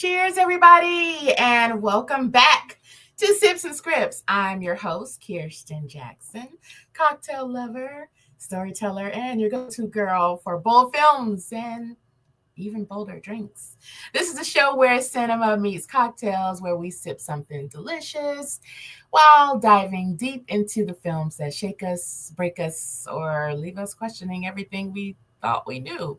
Cheers, everybody, and welcome back to Sips and Scripts. I'm your host, Kirsten Jackson, cocktail lover, storyteller, and your go-to girl for bold films and even bolder drinks. This is a show where cinema meets cocktails, where we sip something delicious while diving deep into the films that shake us, break us, or leave us questioning everything we thought we knew.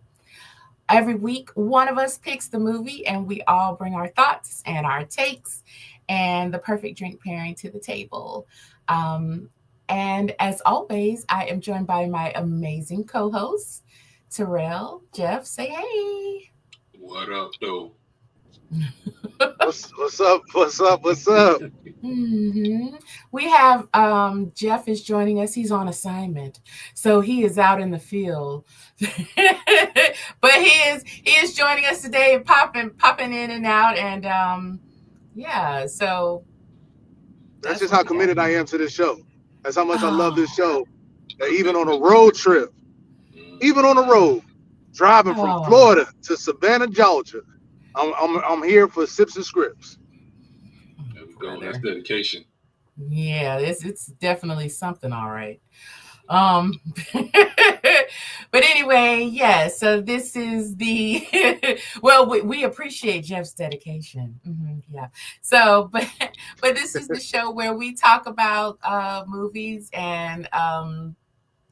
Every week, one of us picks the movie, and we all bring our thoughts and our takes and the perfect drink pairing to the table. And as always, I am joined by my amazing co hosts, Terrell, Jeff. Say hey. What up, though? What's up? What's up? What's up? We have Jeff is joining us. He's on assignment, so he is out in the field. But he is joining us today, popping in and out, and yeah. So that's just how committed I am to this show. That's how much I love this show. That even on a road trip, even on the road, driving from Florida to Savannah, Georgia, I'm here for Sips and Scripts. There we go. That's dedication. Yeah, it's definitely something, all right. But anyway, yeah, so this is the well, we appreciate Jeff's dedication. Yeah. So but this is the show where we talk about movies, and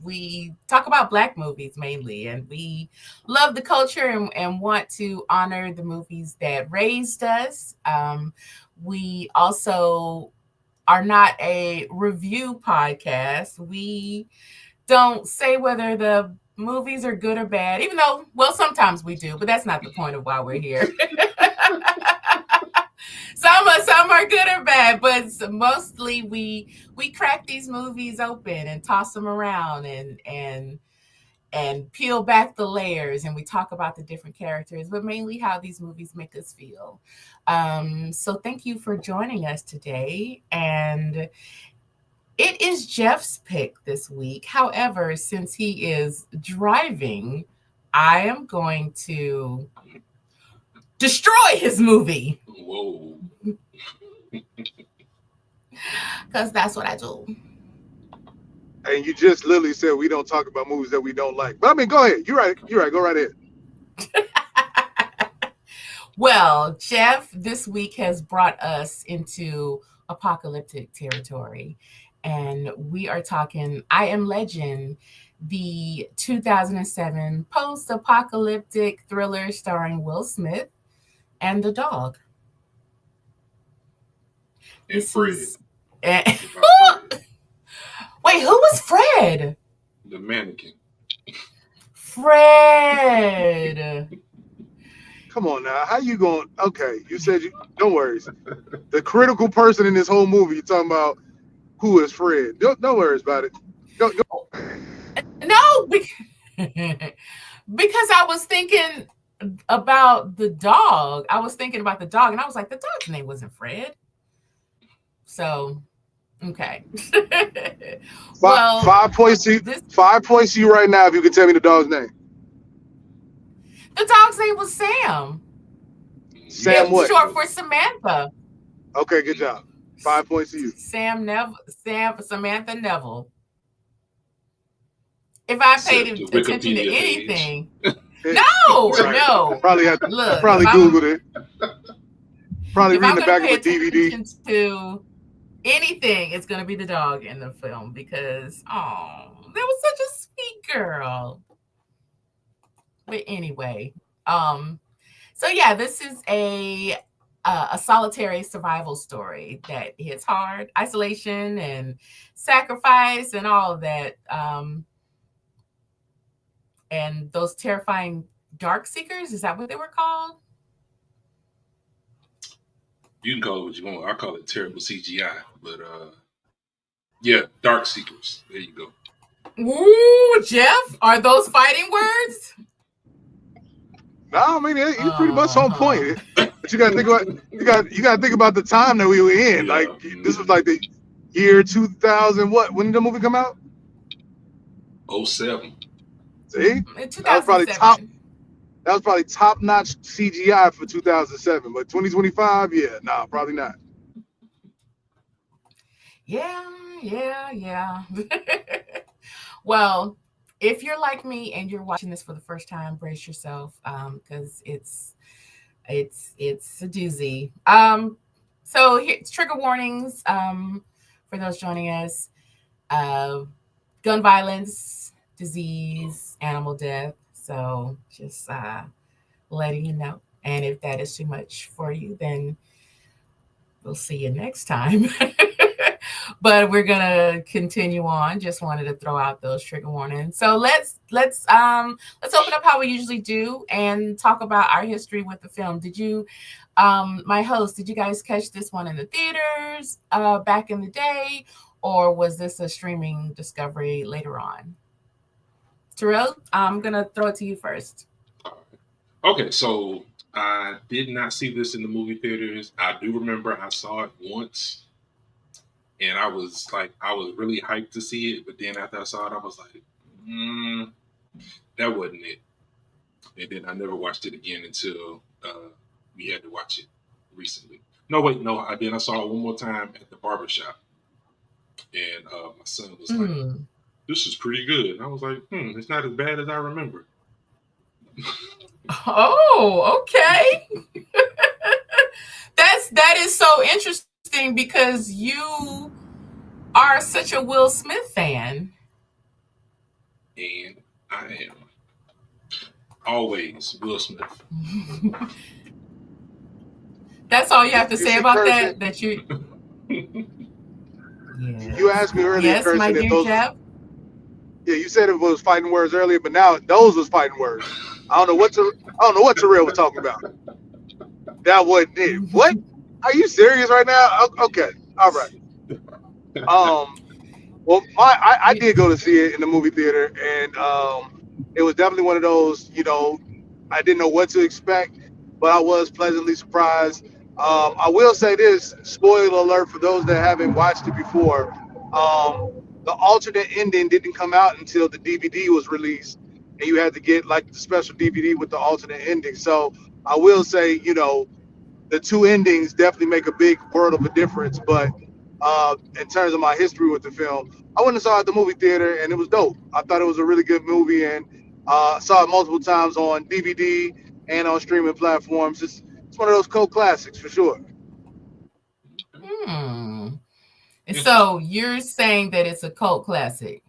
we talk about Black movies mainly, and we love the culture and want to honor the movies that raised us. We also are not a review podcast. We don't say whether the movies are good or bad, even though, well, sometimes we do, but that's not the point of why we're here. Some are good or bad, but mostly we crack these movies open and toss them around and peel back the layers, and we talk about the different characters, but mainly how these movies make us feel. So thank you for joining us today. And it is Jeff's pick this week. However, since he is driving, I am going to destroy his movie. Whoa. Because that's what I do. And you just literally said we don't talk about movies that we don't like. But I mean, go ahead. You're right. Go right ahead. Well, Jeff this week has brought us into apocalyptic territory. And we are talking I Am Legend, the 2007 post-apocalyptic thriller starring Will Smith and the dog. And Fred. Wait, who was Fred? The mannequin. Fred. Come on now. How you going? Okay, you said you. Don't worry. The critical person in this whole movie, you're talking about who is Fred. Don't worry about it. Go. No, because I was thinking about the dog. And I was like, the dog's name wasn't Fred. So, okay. Five points to you. 5 points to you right now if you can tell me the dog's name. The dog's name was Sam. Sam what? Short for Samantha. Okay, good job. 5 points to you. Samantha Neville. If I paid attention to anything. No. Probably Googled it. Probably reading the back of a DVD. To anything, it's going to be the dog in the film because, that was such a sweet girl. But anyway, so yeah, this is a solitary survival story that hits hard, isolation and sacrifice and all of that. And those terrifying Darkseekers, is that what they were called? You can call it what you want. I call it terrible CGI, but yeah, Darkseekers. There you go. Ooh, Jeff, are those fighting words? No, I mean you're pretty much on point. But you gotta think about you gotta think about the time that we were in. Yeah. Like this was like the year 2000. What? When did the movie come out? 07. See, In 2007. That was probably top-notch CGI for 2007. But 2025, yeah, nah, probably not. Yeah. Well, if you're like me and you're watching this for the first time, brace yourself, because it's a doozy. So here's trigger warnings for those joining us. Gun violence, disease, animal death. So just letting you know. And if that is too much for you, then we'll see you next time. But we're gonna continue on. Just wanted to throw out those trigger warnings. So let's open up how we usually do and talk about our history with the film. Did you, my host, did you guys catch this one in the theaters back in the day, or was this a streaming discovery later on? Terrell, I'm gonna throw it to you first. Okay, so I did not see this in the movie theaters. I do remember I saw it once, and I was really hyped to see it. But then after I saw it, I was like, that wasn't it. And then I never watched it again until we had to watch it recently. No, I saw it one more time at the barbershop, and my son was like, "This is pretty good." And I was like, "It's not as bad as I remember." Oh, okay. that is so interesting because you are such a Will Smith fan. And I am always Will Smith. That's all you have to say about that? That you... Yes. You asked me earlier, yes, my dear Jeff. Yeah, you said it was fighting words earlier, but now those was fighting words. I don't know what Terrell was talking about. That wasn't it. What? Are you serious right now? Okay, all right. Well, I did go to see it in the movie theater, and it was definitely one of those. I didn't know what to expect, but I was pleasantly surprised. I will say this: spoiler alert for those that haven't watched it before. The alternate ending didn't come out until the DVD was released, and you had to get like the special DVD with the alternate ending. So I will say, the two endings definitely make a big world of a difference. But in terms of my history with the film, I went and saw it at the movie theater, and it was dope. I thought it was a really good movie, and saw it multiple times on DVD and on streaming platforms. It's one of those cult classics for sure. So you're saying that it's a cult classic?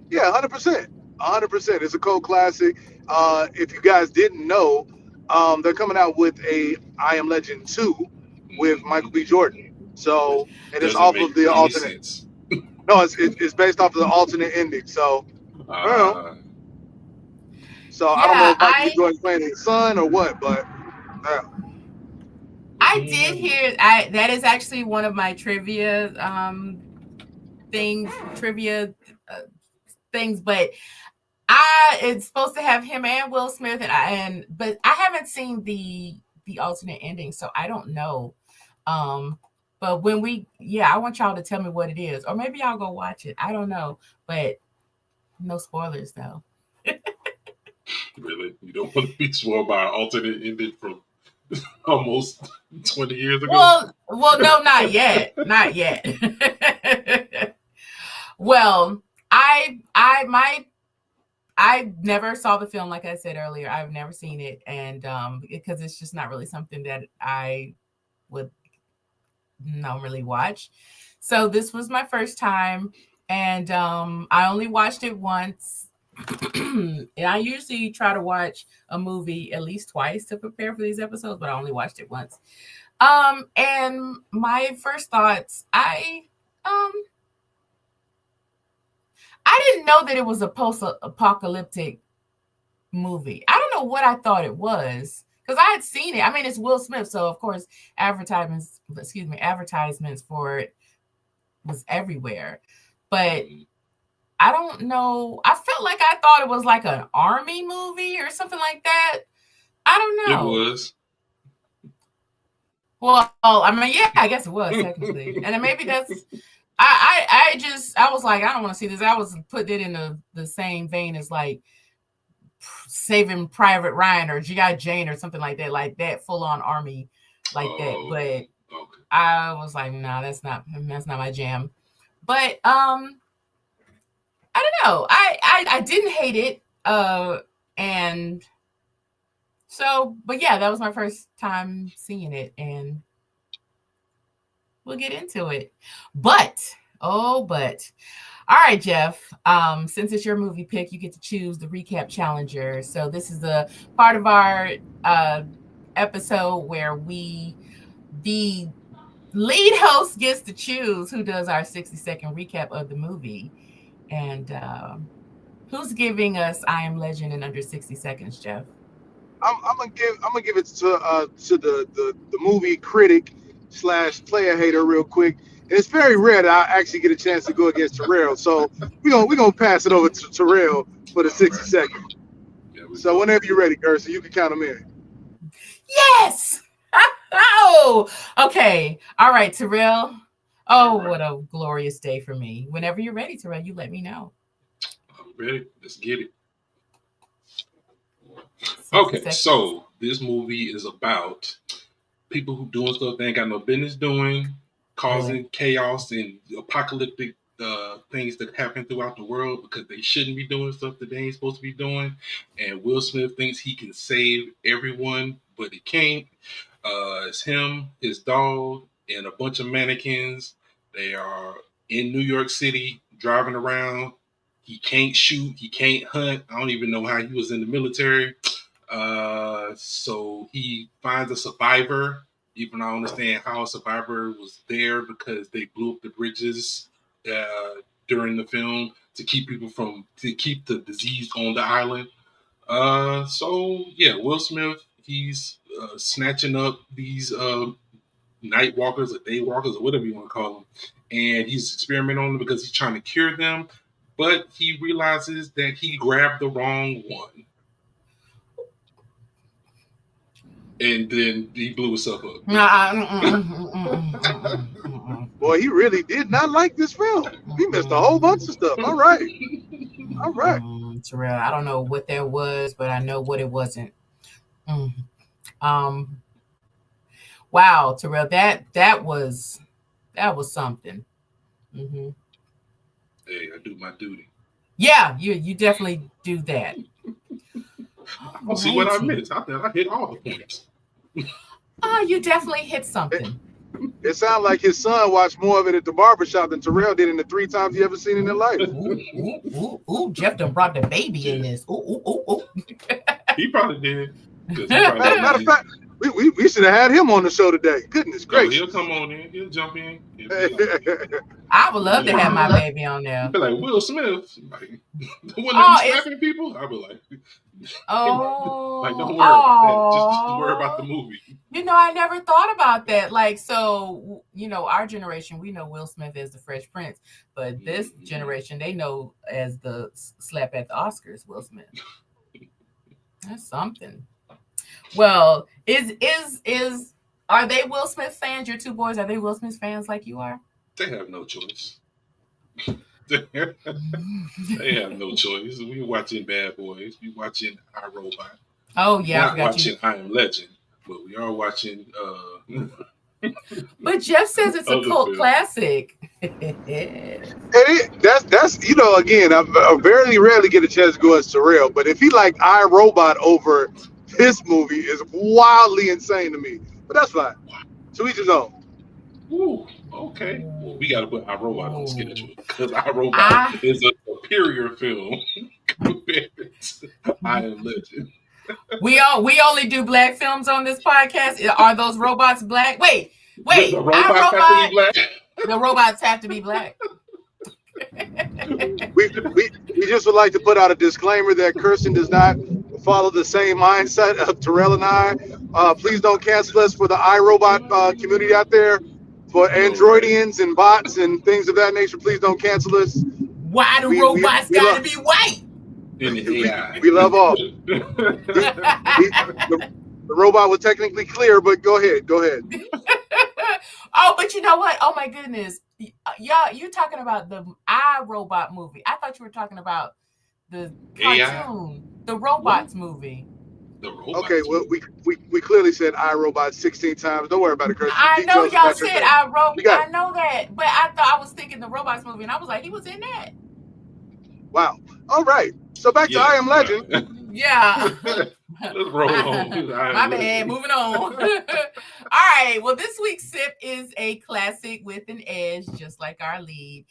Yeah, 100%. 100%. It's a cult classic. If you guys didn't know, they're coming out with a I Am Legend 2 with Michael B. Jordan. So, and it's off of the alternate. Sense. No, it's based off of the alternate ending. So, I don't know. So yeah, I don't know if Michael B. Jordan's playing his son or what, but yeah. I did hear that is actually one of my trivia things, but it's supposed to have him and Will Smith, but I haven't seen the alternate ending, so I don't know. But when I want y'all to tell me what it is, or maybe I'll go watch it. I don't know, but no spoilers though. Really? You don't want to be spoiled by an alternate ending from almost 20 years ago? Well, no, not yet. Not yet. Well, I never saw the film, like I said earlier. I've never seen it, and because it's just not really something that I would normally watch. So this was my first time, and I only watched it once. And I usually try to watch a movie at least twice to prepare for these episodes, but I only watched it once. And my first thoughts, I didn't know that it was a post-apocalyptic movie. I don't know what I thought it was, because I had seen it. I mean, it's Will Smith, so of course advertisements for it was everywhere. But I don't know. I felt like I thought it was like an army movie or something like that. I don't know. It was. Well, I mean, yeah, I guess it was technically. And then maybe that's... I was like, I don't want to see this. I was putting it in the same vein as like Saving Private Ryan or G.I. Jane or something like that full on army like that. But Okay. I was like, nah, that's not my jam. But I don't know. I didn't hate it. And so, but yeah, that was my first time seeing it, and we'll get into it. But all right, Jeff. Since it's your movie pick, you get to choose the recap challenger. So this is the part of our episode where the lead host gets to choose who does our 60-second recap of the movie. And who's giving us I Am Legend in under 60 seconds, Jeff? I'm gonna give it to the movie critic / player hater real quick. And it's very rare that I actually get a chance to go against Terrell. So we're gonna pass it over to Terrell for the 60 seconds. So whenever you're ready, Gersa, you can count them in. Yes. Oh, okay. All right, Terrell. Oh, what a glorious day for me. Whenever you're ready, Terrell, you let me know. I'm ready. Let's get it. Okay, so this movie is about people who doing stuff they ain't got no business doing, causing chaos and apocalyptic things that happen throughout the world because they shouldn't be doing stuff that they ain't supposed to be doing. And Will Smith thinks he can save everyone, but he can't. It's him, his dog, and a bunch of mannequins. They are in New York City driving around. He can't shoot. He can't hunt. I don't even know how he was in the military. So he finds a survivor. Even I don't understand how a survivor was there because they blew up the bridges during the film to keep the disease on the island. So yeah, Will Smith, he's snatching up these night walkers or day walkers or whatever you want to call them, and he's experimenting on them because he's trying to cure them. But he realizes that he grabbed the wrong one. And then he blew himself up. Boy, he really did not like this film. He missed a whole bunch of stuff. All right. Terrell, I don't know what there was, but I know what it wasn't. Wow, Terrell, that was something. Mm-hmm. Hey, I do my duty. Yeah, you definitely do that. I'll see what I missed. I hit all the points. You definitely hit something. It sounds like his son watched more of it at the barbershop than Terrell did in the 3 times he ever seen in their life. Ooh, Jeff done brought the baby in this. Ooh. He probably did. Matter of fact, we should have had him on the show today. Goodness gracious. He'll come on in. He'll jump in. I would love to have my baby on there. Be like Will Smith, like the one that be slapping people. I'd be like, like don't worry about that. Just worry about the movie. I never thought about that. Like, so our generation, we know Will Smith as the Fresh Prince, but this generation, they know as the slap at the Oscars, Will Smith. That's something. Well, are they Will Smith fans? Your two boys, are they Will Smith fans like you are? They have no choice. They have no choice. We watching Bad Boys. We watching iRobot. Oh yeah, not watching I Am Legend, but we are watching. But Jeff says it's a cult classic. That's again, I very rarely get a chance to go as Terrell, but if he liked iRobot over this movie, is wildly insane to me. But that's fine. To each his own. Ooh, okay. Well, we got to put iRobot on the schedule because iRobot is a superior film compared to I Am Legend. We only do black films on this podcast. Are those robots black? Wait. The robots have to be black. The robots have to be black. we just would like to put out a disclaimer that Kirsten does not follow the same mindset of Terrell and I. Please don't cancel us for the iRobot community out there. For Androidians and bots and things of that nature, please don't cancel us. Why do robots gotta be white? We love all. The robot was technically clear, but go ahead. Oh, but you know what? Oh my goodness. Y'all, you're talking about the iRobot movie. I thought you were talking about the cartoon. The Robots movie. The Robots. Okay, well, we clearly said iRobot 16 times. Don't worry about it, Chris. I know Details y'all is not your said thing. We got I it. know that, but I thought I was thinking the Robots movie, and I was like, he was in that. Wow. All right. So back to Yeah. I Am Legend. Yeah. Let's roll on. My bad. Moving on. All right. Well, this week's sip is a classic with an edge, just like our lead.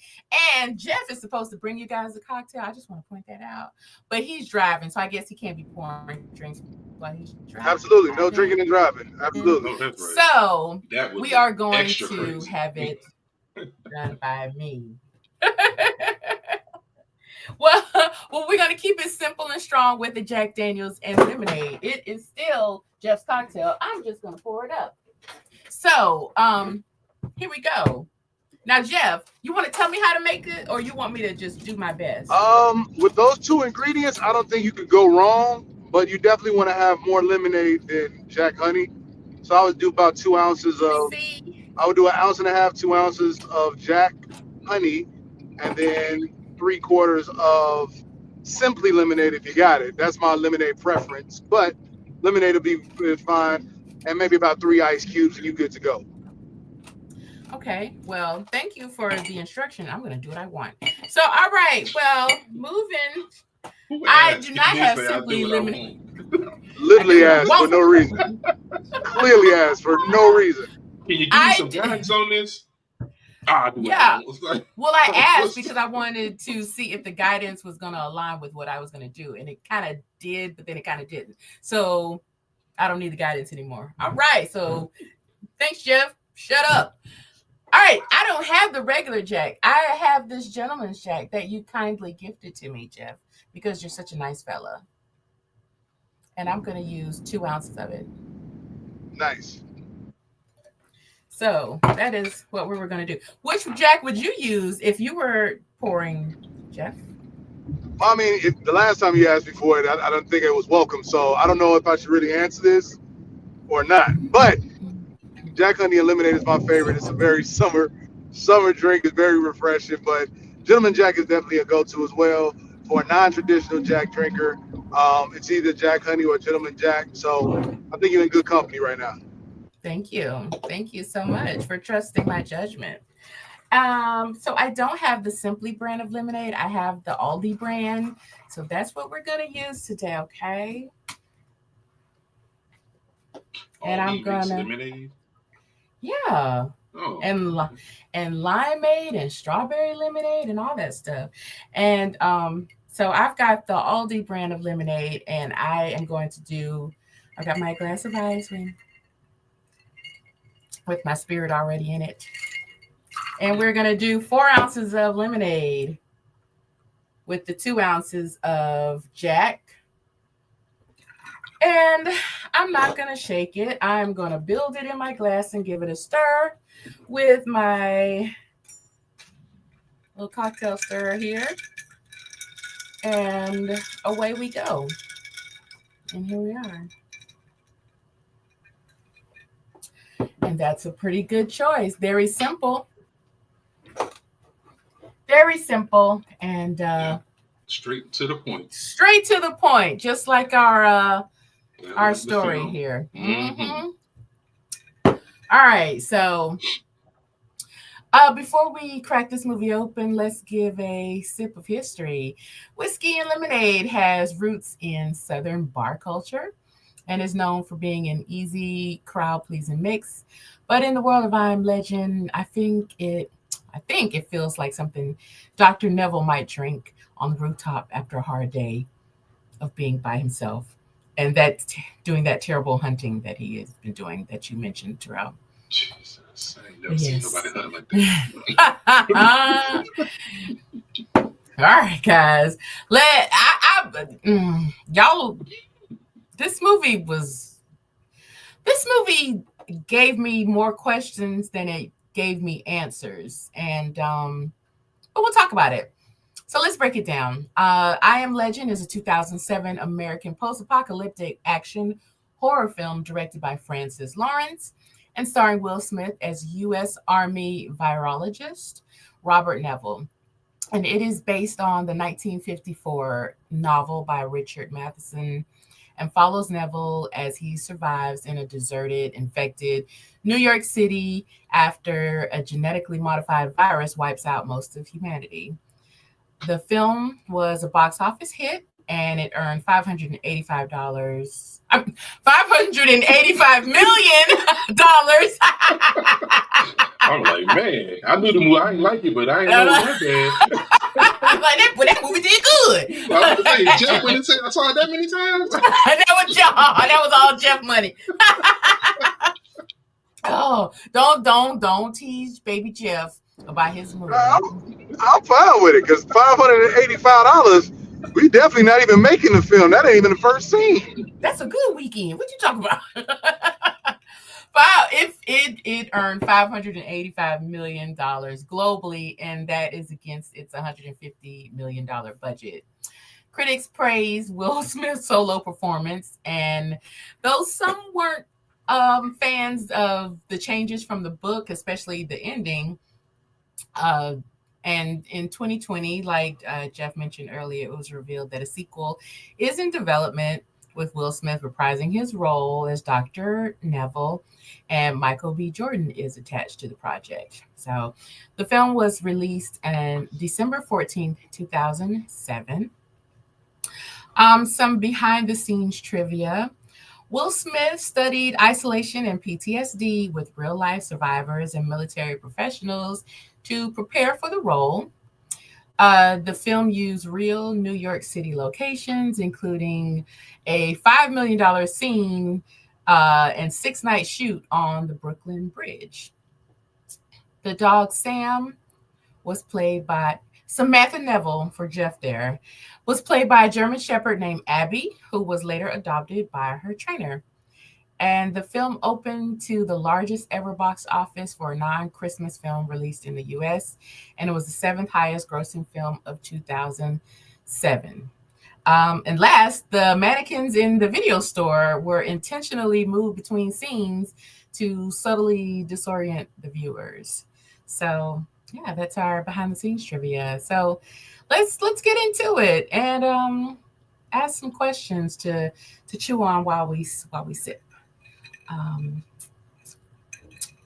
And Jeff is supposed to bring you guys a cocktail. I just want to point that out. But he's driving, so I guess he can't be pouring drinks while he's driving. Absolutely. No drinking and driving. Absolutely. Oh, that's right. So That was we are going extra to crazy. have it done by me. Well, we're going to keep it simple and strong with the Jack Daniels and lemonade. It is still Jeff's cocktail. I'm just going to pour it up. So, here we go. Now, Jeff, you want to tell me how to make it, or you want me to just do my best? With those two ingredients, I don't think you could go wrong, but you definitely want to have more lemonade than Jack Honey. So I would do about 2 ounces of, I would do 1.5 ounces, 2 ounces of Jack Honey, and then 3/4 of Simply lemonade if you got it. That's my lemonade preference, but lemonade will be fine, and maybe about 3 ice cubes, and you're good to go. Okay, well, thank you for the instruction. I'm going to do what I want. So, all right, well, moving. I do not have Simply lemonade. Literally asked for no reason. Clearly asked for no reason. Can you give me some guidance on this? Yeah. Well, I asked because I wanted to see if the guidance was going to align with what I was going to do. And it kind of did, but then it kind of didn't. So I don't need the guidance anymore. All right. So thanks, Jeff. Shut up. All right. I don't have the regular Jack. I have this gentleman's Jack that you kindly gifted to me, Jeff, because you're such a nice fella. And I'm going to use 2 ounces of it. Nice. So that is what we were going to do. Which Jack would you use if you were pouring, Jeff? I mean, the last time you asked me for it, I don't think it was welcome. So I don't know if I should really answer this or not. But Jack Honey and Lemonade is my favorite. It's a very summer drink. It's very refreshing. But Gentleman Jack is definitely a go-to as well for a non-traditional Jack drinker. It's either Jack Honey or Gentleman Jack. So I think you're in good company right now. Thank you. Thank you so much for trusting my judgment. So I don't have the Simply brand of lemonade. I have the Aldi brand. So that's what we're going to use today, okay? And I'm going to... lemonade? Yeah. Oh. And limeade and strawberry lemonade and all that stuff. And so I've got the Aldi brand of lemonade, and I am going to do... I've got my glass of ice with my spirit already in it. And we're going to do 4 ounces of lemonade with the 2 ounces of Jack. And I'm not going to shake it. I'm going to build it in my glass and give it a stir with my little cocktail stirrer here. And away we go. And here we are. And that's a pretty good choice. Very simple. Very simple. And straight to the point. Straight to the point. Just like our story here. Mm-hmm. All right. So before we crack this movie open, let's give a sip of history. Whiskey and lemonade has roots in Southern bar culture and is known for being an easy, crowd-pleasing mix. But in the world of I Am Legend, I think it feels like something Dr. Neville might drink on the rooftop after a hard day of being by himself, and doing that terrible hunting that he has been doing that you mentioned throughout. Jesus, I ain't never seen nobody hunt like that. All right, guys. Y'all. This movie gave me more questions than it gave me answers, and but we'll talk about it. So let's break it down. I Am Legend is a 2007 American post-apocalyptic action horror film directed by Francis Lawrence and starring Will Smith as U.S. Army virologist Robert Neville. And it is based on the 1954 novel by Richard Matheson and follows Neville as he survives in a deserted, infected New York City after a genetically modified virus wipes out most of humanity. The film was a box office hit and it earned $585. $585 million. I'm like, man, I knew the movie. I ain't like it, but I ain't know it was that bad. That movie did good. I was gonna say, Jeff went and said, I saw it that many times. That was all Jeff money. Oh, don't tease baby Jeff about his movie. I'm fine with it because $585. We definitely not even making the film. That ain't even the first scene. That's a good weekend. What you talking about? It earned $585 million globally, and that is against its $150 million budget. Critics praise Will Smith's solo performance, and though some weren't fans of the changes from the book, especially the ending, and in 2020, like Jeff mentioned earlier, it was revealed that a sequel is in development with Will Smith reprising his role as Dr. Neville, and Michael B. Jordan is attached to the project. So the film was released on December 14th, 2007. Some behind the scenes trivia. Will Smith studied isolation and PTSD with real life survivors and military professionals to prepare for the role. The film used real New York City locations, including a $5 million scene and 6-night shoot on the Brooklyn Bridge. The dog Sam was played by Samantha Neville, for Jeff there, was played by a German Shepherd named Abby, who was later adopted by her trainer. And the film opened to the largest ever box office for a non-Christmas film released in the US, and it was the 7th highest grossing film of 2007. And last, the mannequins in the video store were intentionally moved between scenes to subtly disorient the viewers. So yeah, that's our behind the scenes trivia. So let's get into it and ask some questions to chew on while we sip.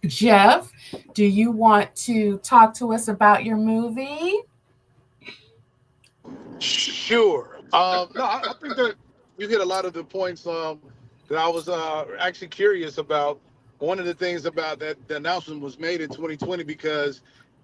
Jeff, do you want to talk to us about your movie? Sure. No, I think that you hit a lot of the points that I was actually curious about. One of the things about that the announcement was made in 2020 because,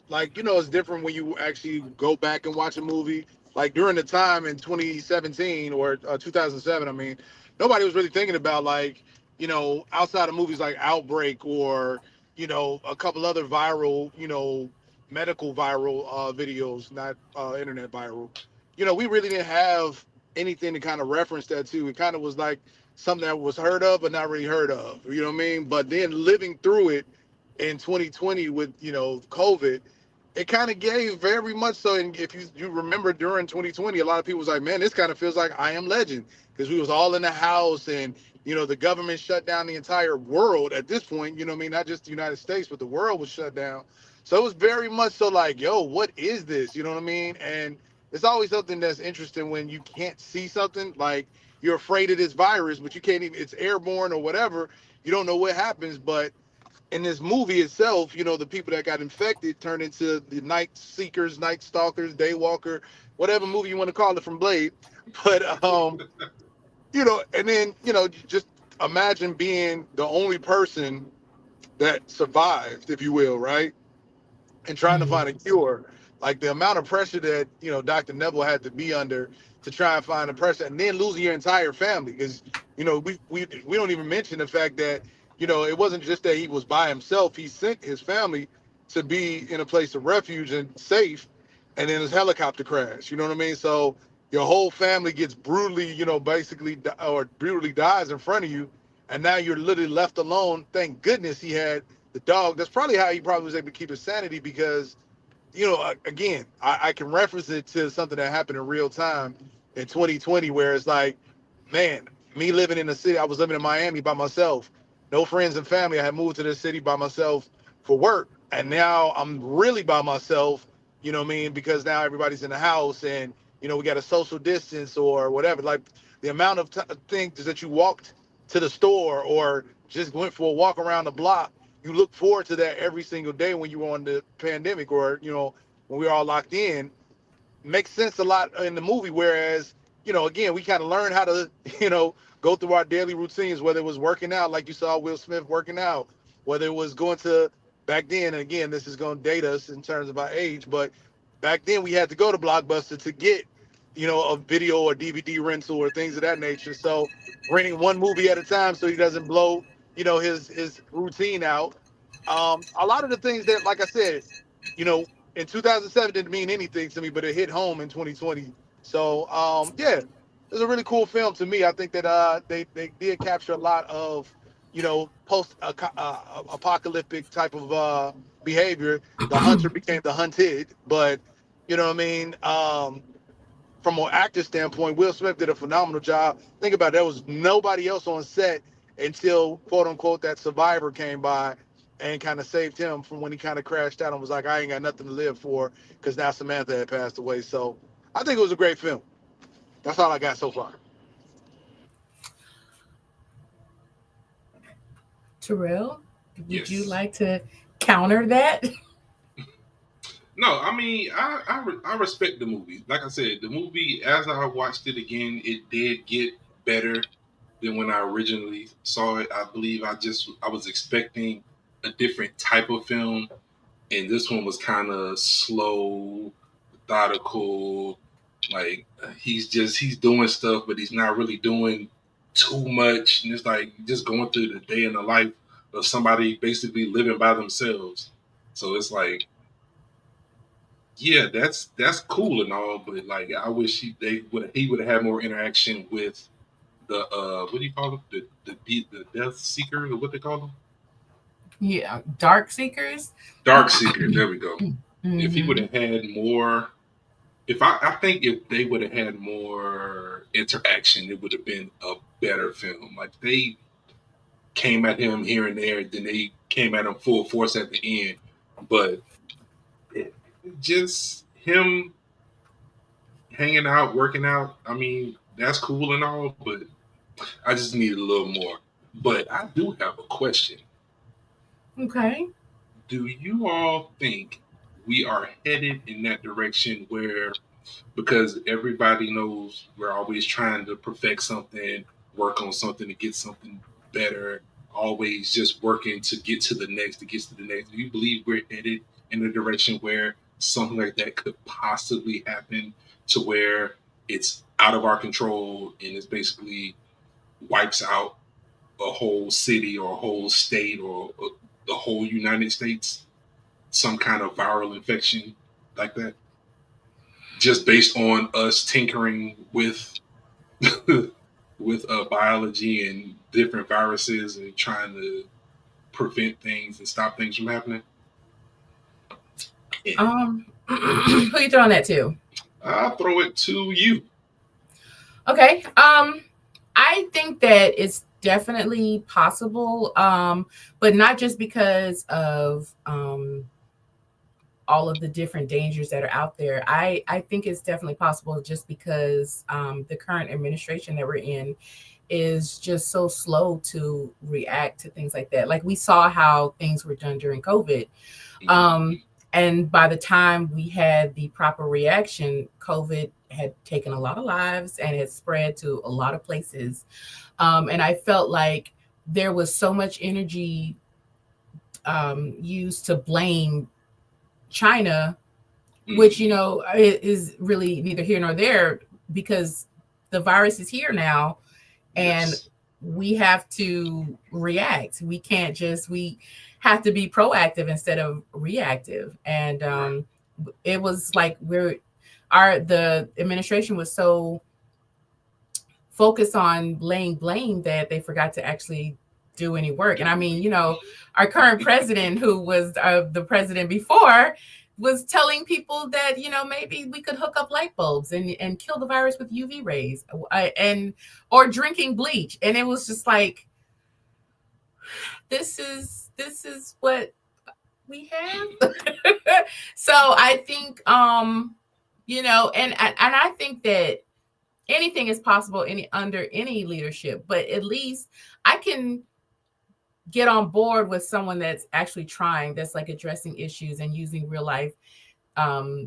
like, you know, it's different when you actually go back and watch a movie. Like during the time in 2017 or 2007, I mean, nobody was really thinking about, like, you know, outside of movies like Outbreak or, you know, a couple other viral, you know, medical viral videos, not internet viral. You know, we really didn't have anything to kind of reference that to. It kind of was like something that was heard of but not really heard of, you know what I mean? But then living through it in 2020 with, you know, COVID, it kind of gave very much so. And if you remember during 2020, a lot of people was like, man, this kind of feels like I Am Legend, because we was all in the house and, you know, the government shut down the entire world at this point, you know what I mean? Not just the United States, but the world was shut down. So it was very much so like, yo, what is this? You know what I mean? And it's always something that's interesting when you can't see something, like you're afraid of this virus, but you can't even, it's airborne or whatever. You don't know what happens. But in this movie itself, you know, the people that got infected turned into the night seekers, night stalkers, daywalker, whatever movie you want to call it from Blade. But, you know, and then, you know, just imagine being the only person that survived, if you will, right? And trying to find a cure. Like the amount of pressure that, you know, Dr. Neville had to be under to try and find a pressure, and then losing your entire family. Because, you know, we don't even mention the fact that, you know, it wasn't just that he was by himself. He sent his family to be in a place of refuge and safe, and then his helicopter crashed. You know what I mean? So your whole family gets brutally, you know, basically, or brutally dies in front of you, and now you're literally left alone. Thank goodness he had the dog. That's probably how he probably was able to keep his sanity, because, you know, again, I can reference it to something that happened in real time in 2020, where it's like, man, me living in the city, I was living in Miami by myself, no friends and family. I had moved to this city by myself for work, and now I'm really by myself You know what I mean? Because now everybody's in the house, and we got a social distance or whatever. Like the amount of things that you walked to the store or just went for a walk around the block, you look forward to that every single day when you were on the pandemic, or when we were all locked in. Makes sense a lot in the movie. Whereas, again, we kind of learn how to, go through our daily routines, whether it was working out, like you saw Will Smith working out, whether it was going to back then. And again, this is going to date us in terms of our age, but back then we had to go to Blockbuster to get, a video or DVD rental or things of that nature. So renting one movie at a time so he doesn't blow, his routine out. A lot of the things that, like I said, you know, in 2007 didn't mean anything to me, but it hit home in 2020. So yeah, it was a really cool film to me. I think that they did capture a lot of post apocalyptic type of behavior. The hunter became the hunted, but you know what I mean. From an actor standpoint, Will Smith did a phenomenal job. Think about it, there was nobody else on set until quote unquote that survivor came by and kind of saved him from when he kind of crashed out and was like, I ain't got nothing to live for because now Samantha had passed away. So I think it was a great film. That's all I got so far. Terrell, would Yes. you like to counter that? No, I mean, I respect the movie. Like I said, the movie, as I watched it again, it did get better than when I originally saw it. I believe I was expecting a different type of film, and this one was kind of slow, methodical. Like he's doing stuff, but he's not really doing too much, and it's like just going through the day in the life of somebody basically living by themselves. So it's like, yeah, that's cool and all, but like I wish he would have had more interaction with the what do you call them, the Death Seekers, or what they call them, Yeah, Darkseekers. Darkseekers. There we go. If he would Mm-hmm. have had more, I think if they would have had more interaction, it would have been a better film. Like they came at him here and there, then they came at him full force at the end, but it, just him hanging out, working out. I mean, that's cool and all, but I just need a little more. But I do have a question. Okay. Do you all think we are headed in that direction where, because everybody knows we're always trying to perfect something, work on something to get something better, always just working to get to the next. Do you believe we're headed in a direction where something like that could possibly happen, to where it's out of our control and it's basically wipes out a whole city or a whole state or the whole United States, some kind of viral infection like that, just based on us tinkering with with biology and different viruses and trying to prevent things and stop things from happening? Who you throwing that to? I'll throw it to you. Okay. I think that it's definitely possible, but not just because of all of the different dangers that are out there. I think it's definitely possible just because the current administration that we're in is just so slow to react to things like that. Like we saw how things were done during COVID. And by the time we had the proper reaction, COVID had taken a lot of lives and had spread to a lot of places. And I felt like there was so much energy used to blame China, which, is really neither here nor there because the virus is here now and Yes. we have to react. We have to be proactive instead of reactive. And Right. it was like the administration was so focused on laying blame that they forgot to actually do any work. And I mean, our current president, who was the president before, was telling people that maybe we could hook up light bulbs and kill the virus with UV rays, and or drinking bleach. And it was just like, this is what we have. So I think, and I think that anything is possible under any leadership, but at least I can get on board with someone that's actually trying, that's like addressing issues and using real life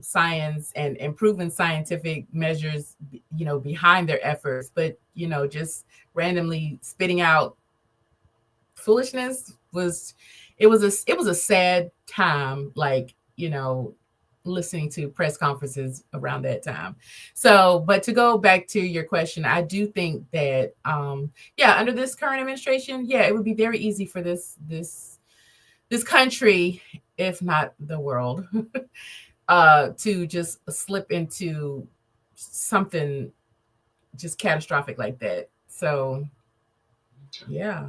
science and proven scientific measures, behind their efforts, but just randomly spitting out foolishness it was a sad time, like, listening to press conferences around that time. So, but to go back to your question, I do think that yeah, under this current administration, yeah, it would be very easy for this country, if not the world, to just slip into something just catastrophic like that. So yeah.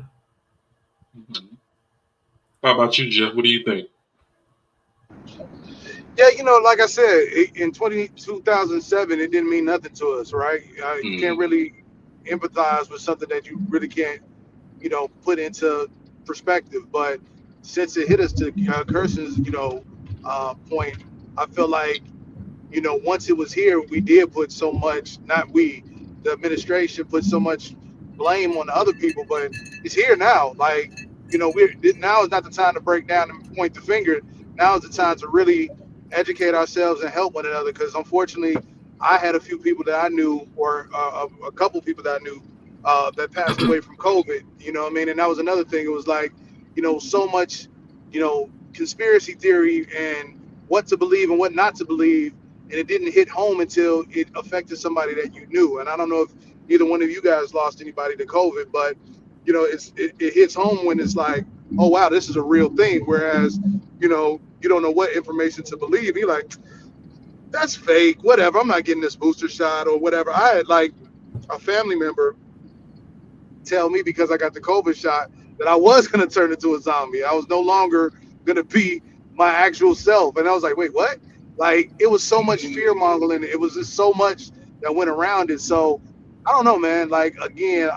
Mhm. How about you, Jeff? What do you think? Yeah, like I said, in 2007, it didn't mean nothing to us, right? You can't Mm, really empathize with something that you really can't, put into perspective. But since it hit us to Kirsten's, point, I feel like, once it was here, we did put so much, not we, the administration put so much blame on the other people, but it's here now. Like, now is not the time to break down and point the finger. Now is the time to really educate ourselves and help one another. Because unfortunately, I had a few people that I knew, or a couple people that I knew, that passed away from COVID. You know what I mean? And that was another thing. It was like, so much, conspiracy theory and what to believe and what not to believe, and it didn't hit home until it affected somebody that you knew. And I don't know if either one of you guys lost anybody to COVID, but it hits home when it's like, oh wow, this is a real thing. Whereas, you don't know what information to believe. You're like, that's fake, whatever. I'm not getting this booster shot or whatever. I had like a family member tell me, because I got the COVID shot, that I was gonna turn into a zombie. I was no longer gonna be my actual self. And I was like, wait, what? Like, it was so much fear mongering. It was just so much that went around it. So I don't know, man. Like, again,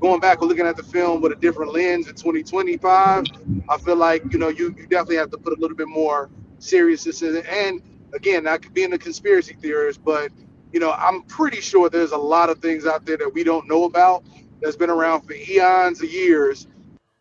going back and looking at the film with a different lens in 2025, I feel like, you definitely have to put a little bit more seriousness in it. And again, I could be in a conspiracy theorist, but I'm pretty sure there's a lot of things out there that we don't know about, that's been around for eons of years.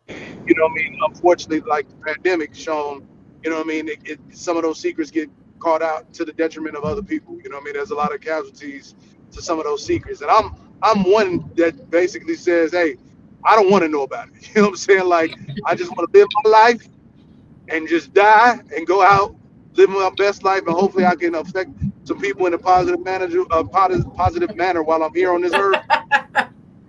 What I mean? Unfortunately, like the pandemic shown, what I mean? Some of those secrets get caught out to the detriment of other people. What I mean? There's a lot of casualties to some of those secrets. And I'm one that basically says, hey, I don't want to know about it. You know what I'm saying? Like, I just want to live my life and just die and go out, live my best life, and hopefully I can affect some people in a positive manner while I'm here on this earth.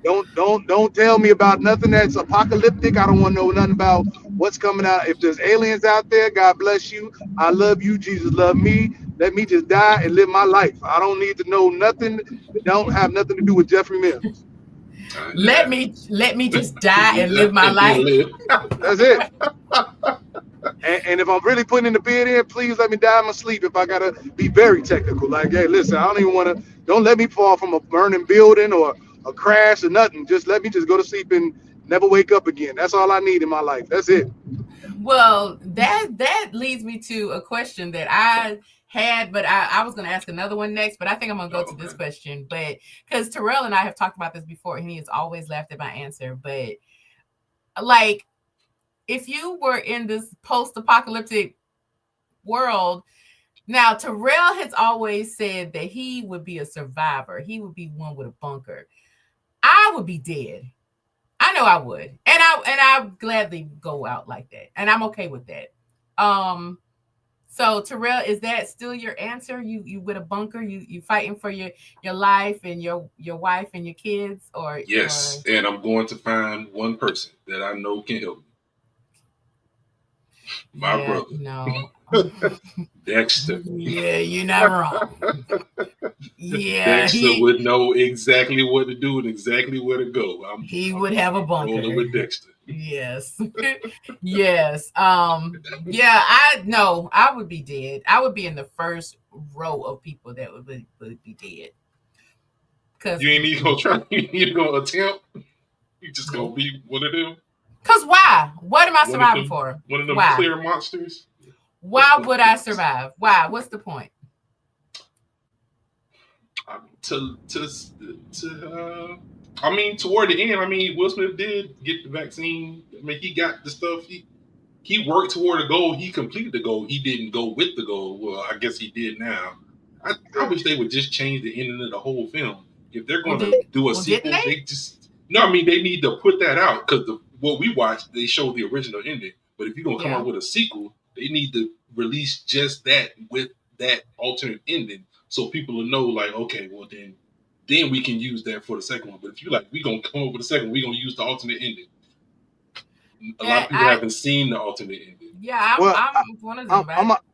Don't tell me about nothing that's apocalyptic. I don't want to know nothing about what's coming out. If there's aliens out there, God bless you. I love you. Jesus love me. Let me just die and live my life. I don't need to know nothing that don't have nothing to do with Jeffrey Mills. Let me just die and live my and then life. live. That's it. And if I'm really putting the bid in, please let me die in my sleep. If I gotta be very technical, like, hey, listen, I don't even want to. Don't let me fall from a burning building or a crash or nothing. Just let me just go to sleep and never wake up again. That's all I need in my life. That's it. Well, that leads me to a question that I had, but I was going to ask another one next, but I think I'm going to go to this question. But because Terrell and I have talked about this before, and he has always laughed at my answer. But like, if you were in this post-apocalyptic world, now Terrell has always said that he would be a survivor. He would be one with a bunker. I would be dead. I know I would. And I gladly go out like that. And I'm okay with that. So Terrell, is that still your answer? You with a bunker, you fighting for your life and your wife and your kids, or Yes, and I'm going to find one person that I know can help me. My yeah, brother. no. Dexter. Yeah, you're not wrong. Yeah, Dexter would know exactly what to do and exactly where to go. He would have a bunker. Rolling with Dexter. Yes. Yes. Yeah, I would be dead. I would be in the first row of people that would be dead. Cause You ain't even gonna try. You ain't gonna attempt. You just gonna be one of them. Because why? What am I surviving for? One of them why? clear monsters. Why would I survive? Why? What's the point? I mean, toward the end, I mean, Will Smith did get the vaccine. I mean, he got the stuff. He worked toward a goal. He completed the goal. He didn't go with the goal. Well, I guess he did now. I wish they would just change the ending of the whole film. If they're going to do a sequel, they just no. I mean, they need to put that out because what we watched, they showed the original ending. But if you're gonna come up with a sequel, they need to release just that with that alternate ending, so people will know, like, okay, well then we can use that for the second one. But if you like, we gonna come up with a second one, we gonna use the alternate ending. A lot of people haven't seen the alternate ending. Yeah, I'm one of them.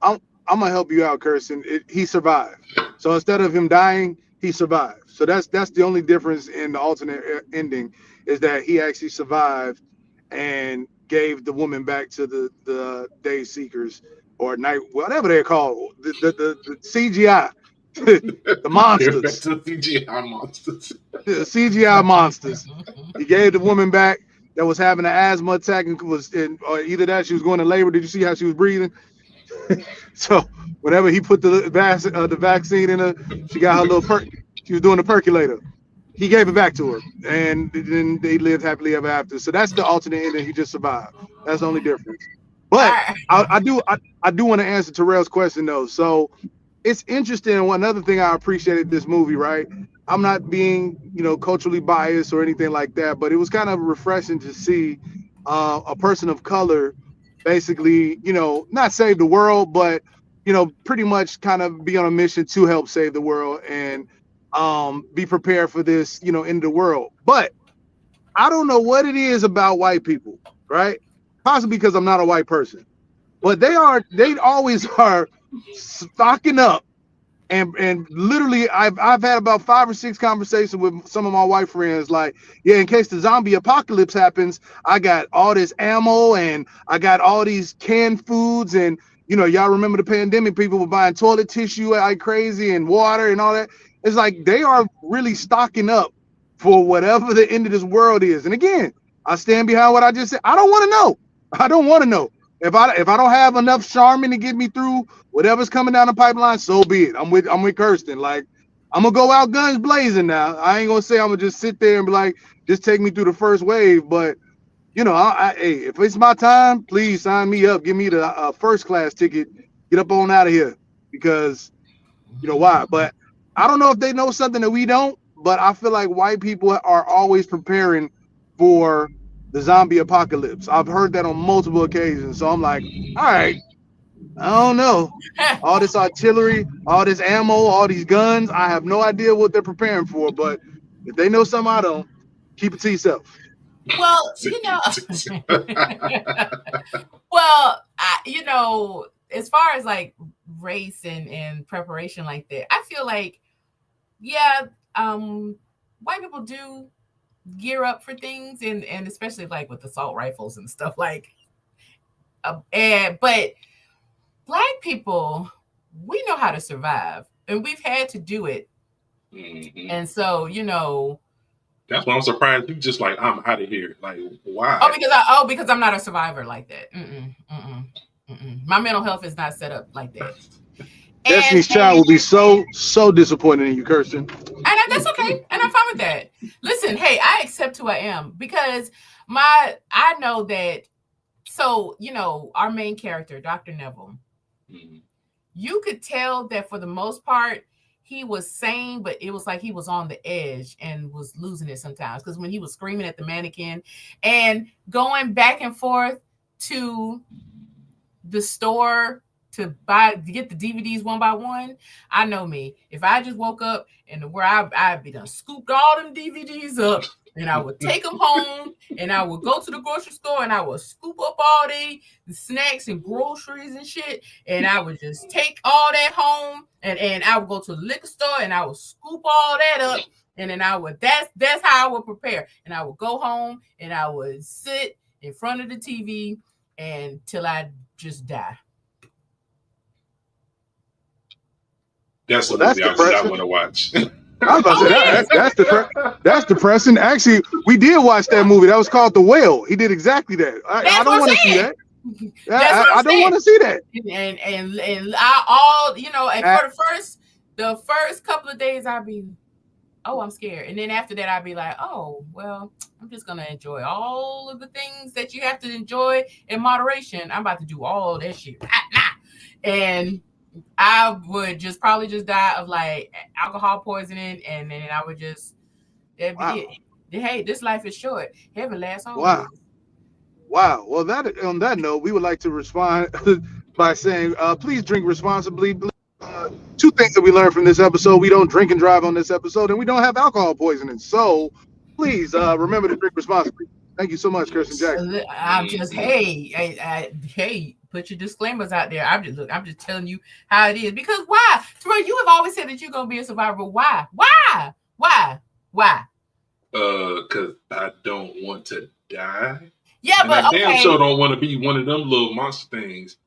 I'm gonna help you out, Kirsten. He survived. So instead of him dying, he survived. So that's the only difference in the alternate ending, is that he actually survived and gave the woman back to the Darkseekers or night, whatever they're called, the CGI, the monsters, the CGI monsters, the CGI monsters. He gave the woman back that was having an asthma attack and was in, or either that she was going to labor. Did you see how she was breathing? So whenever he put the vaccine in her, she got her little she was doing the percolator. He gave it back to her, and then they lived happily ever after. So that's the alternate ending. He just survived. That's the only difference. But I do want to answer Terrell's question though. So it's interesting. One other thing I appreciated this movie, right? I'm not being, culturally biased or anything like that, but it was kind of refreshing to see a person of color basically, not save the world, but, pretty much kind of be on a mission to help save the world and be prepared for this, end of the world. But I don't know what it is about white people, right? Possibly because I'm not a white person, but they always are stocking up. And literally, I've had about 5 or 6 conversations with some of my white friends. Like, yeah, in case the zombie apocalypse happens, I got all this ammo and I got all these canned foods. And y'all remember the pandemic? People were buying toilet tissue like crazy and water and all that. It's like they are really stocking up for whatever the end of this world is. And again, I stand behind what I just said. I don't want to know. I don't want to know. If I don't have enough Charmin to get me through whatever's coming down the pipeline, so be it. I'm with Kirsten. Like, I'm gonna go out guns blazing now. I ain't gonna say I'm gonna just sit there and be like, just take me through the first wave. But hey, if it's my time, please sign me up. Give me the first class ticket. Get up on out of here, because why? But I don't know if they know something that we don't. But I feel like white people are always preparing for the zombie apocalypse. I've heard that on multiple occasions. So I'm like, all right, I don't know. All this artillery, all this ammo, all these guns, I have no idea what they're preparing for. But if they know something I don't, keep it to yourself. Well, as far as like race and preparation like that, I feel like, white people do gear up for things, and especially like with assault rifles and stuff like. But Black people, we know how to survive, and we've had to do it. Mm-hmm. And so, that's why I'm surprised you just like, I'm out of here. Like, why? Because I'm not a survivor like that. My mental health is not set up like that. Destiny's Child will be so disappointed in you, Kirsten. And that's okay. And I'm fine with that. Listen, hey, I accept who I am, because I know that. So, our main character, Dr. Neville, you could tell that for the most part, he was sane, but it was like he was on the edge and was losing it sometimes. Because when he was screaming at the mannequin and going back and forth to the store to get the DVDs one by one, I know me. If I just woke up and where I'd be done scooped all them DVDs up, and I would take them home, and I would go to the grocery store, and I would scoop up all the snacks and groceries and shit, and I would just take all that home, and I would go to the liquor store, and I would scoop all that up, and then that's how I would prepare. And I would go home, and I would sit in front of the TV until I just die. That's the movie I want to watch. I was about to say that's depressing. Actually, we did watch that movie. That was called The Whale. He did exactly that. I don't want to see that. I don't want to see that. And I all and for the first couple of days I'd be, oh, I'm scared, and then after that I'd be like, oh well, I'm just gonna enjoy all of the things that you have to enjoy in moderation. I'm about to do all that shit right now, and I would probably just die of like alcohol poisoning, and then I would just that'd be it. Hey, this life is short. Heaven lasts always. Wow. Well, on that note, we would like to respond by saying, please drink responsibly. Two things that we learned from this episode: we don't drink and drive on this episode, and we don't have alcohol poisoning. So, please remember to drink responsibly. Thank you so much, Kirsten Jackson. I'm just hey, put your disclaimers out there. I'm just telling you how it is. Because why? Terrell, you have always said that you're gonna be a survivor. Why? Because I don't want to die. Yeah, and but I damn sure don't want to be one of them little monster things.